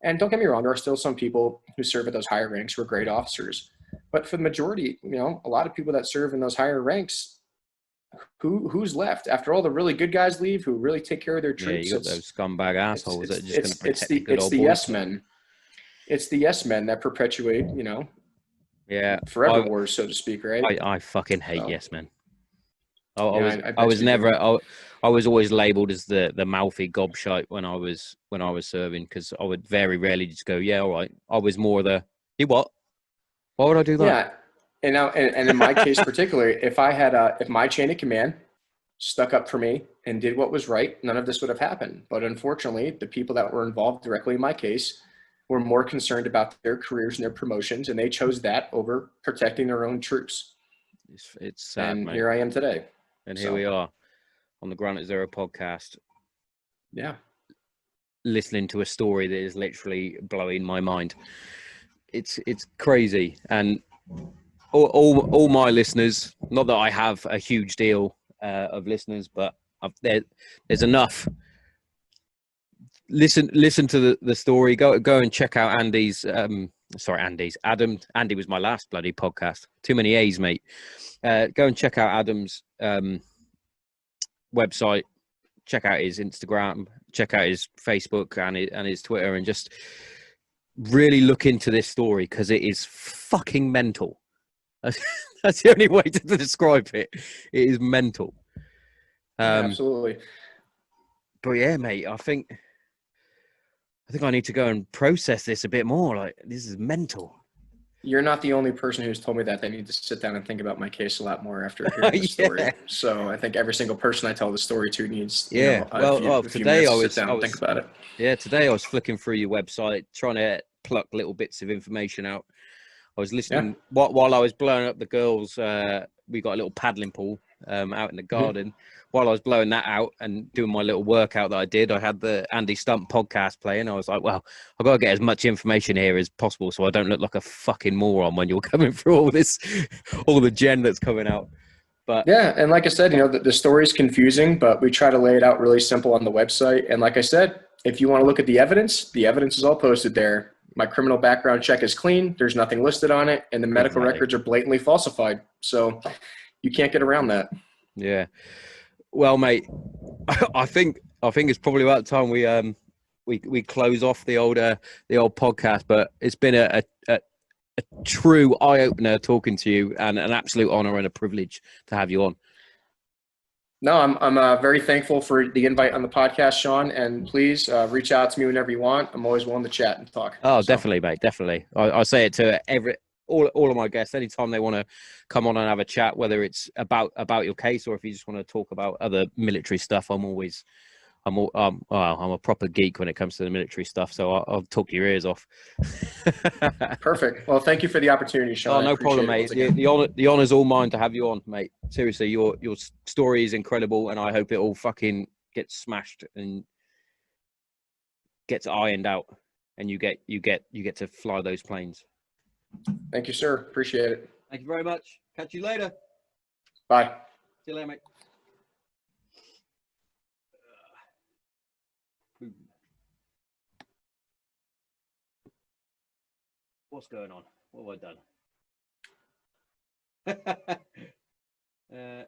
And don't get me wrong, there are still some people who serve at those higher ranks who are great officers. But for the majority, you know, a lot of people that serve in those higher ranks, who's left after all the really good guys leave, who really take care of their troops? Yeah, you got those scumbag assholes that are just going to protect the good old boys. Yes men. It's the yes men that perpetuate, you know, forever wars, so to speak, right? I fucking hate yes men. I was always labelled as the mouthy gobshite when I was serving, because I would very rarely just go, yeah, all right. I was more the, you what? Why would I do that? Yeah, and now, and in my case particularly, if my chain of command stuck up for me and did what was right, none of this would have happened. But unfortunately, the people that were involved directly in my case were more concerned about their careers and their promotions, and they chose that over protecting their own troops. It's sad, and mate. Here I am today. And here we are on the Granite Zero podcast. Yeah. Listening to a story that is literally blowing my mind. It's crazy. And all my listeners, not that I have a huge deal of listeners, but there's enough. Listen to the story. Go and check out Andy's. Adam. Andy was my last bloody podcast. Too many A's, mate. Go and check out Adam's website. Check out his Instagram. Check out his Facebook and his Twitter, and just really look into this story because it is fucking mental. That's the only way to describe it. It is mental. Absolutely. But yeah, mate, I think I need to go and process this a bit more. Like, this is mental. You're not the only person who's told me that. They need to sit down and think about my case a lot more after hearing the story. So I think every single person I tell the story to needs, today I was sit down and think about it. Yeah, today I was flicking through your website, trying to pluck little bits of information out. I was listening while I was blowing up the girls. We got a little paddling pool out in the garden. Mm-hmm. While I was blowing that out and doing my little workout that I did, I had the Andy Stump podcast playing. I was like, well, I've got to get as much information here as possible so I don't look like a fucking moron when you're coming through all the gen that's coming out. But yeah, and like I said, you know, the story is confusing, but we try to lay it out really simple on the website. And like I said, if you want to look at the evidence is all posted there. My criminal background check is clean. There's nothing listed on it, and the medical records are blatantly falsified. So you can't get around that. Yeah. Well, mate, I think it's probably about time we close off the old podcast. But it's been a true eye opener talking to you, and an absolute honor and a privilege to have you on. No, I'm very thankful for the invite on the podcast, Sean. And please reach out to me whenever you want. I'm always willing to chat and talk. Oh, definitely, mate. Definitely. I say it to all of my guests, anytime they want to come on and have a chat, whether it's about your case or if you just want to talk about other military stuff, I'm a proper geek when it comes to the military stuff, so I'll talk your ears off. Perfect. Well, thank you for the opportunity, Sean. Oh, no problem, mate. The honor's all mine to have you on, mate. Seriously, your story is incredible, and I hope it all fucking gets smashed and gets ironed out, and you get to fly those planes. Thank you, sir. Appreciate it. Thank you very much. Catch you later. Bye. See you later, mate. What's going on? What have I done?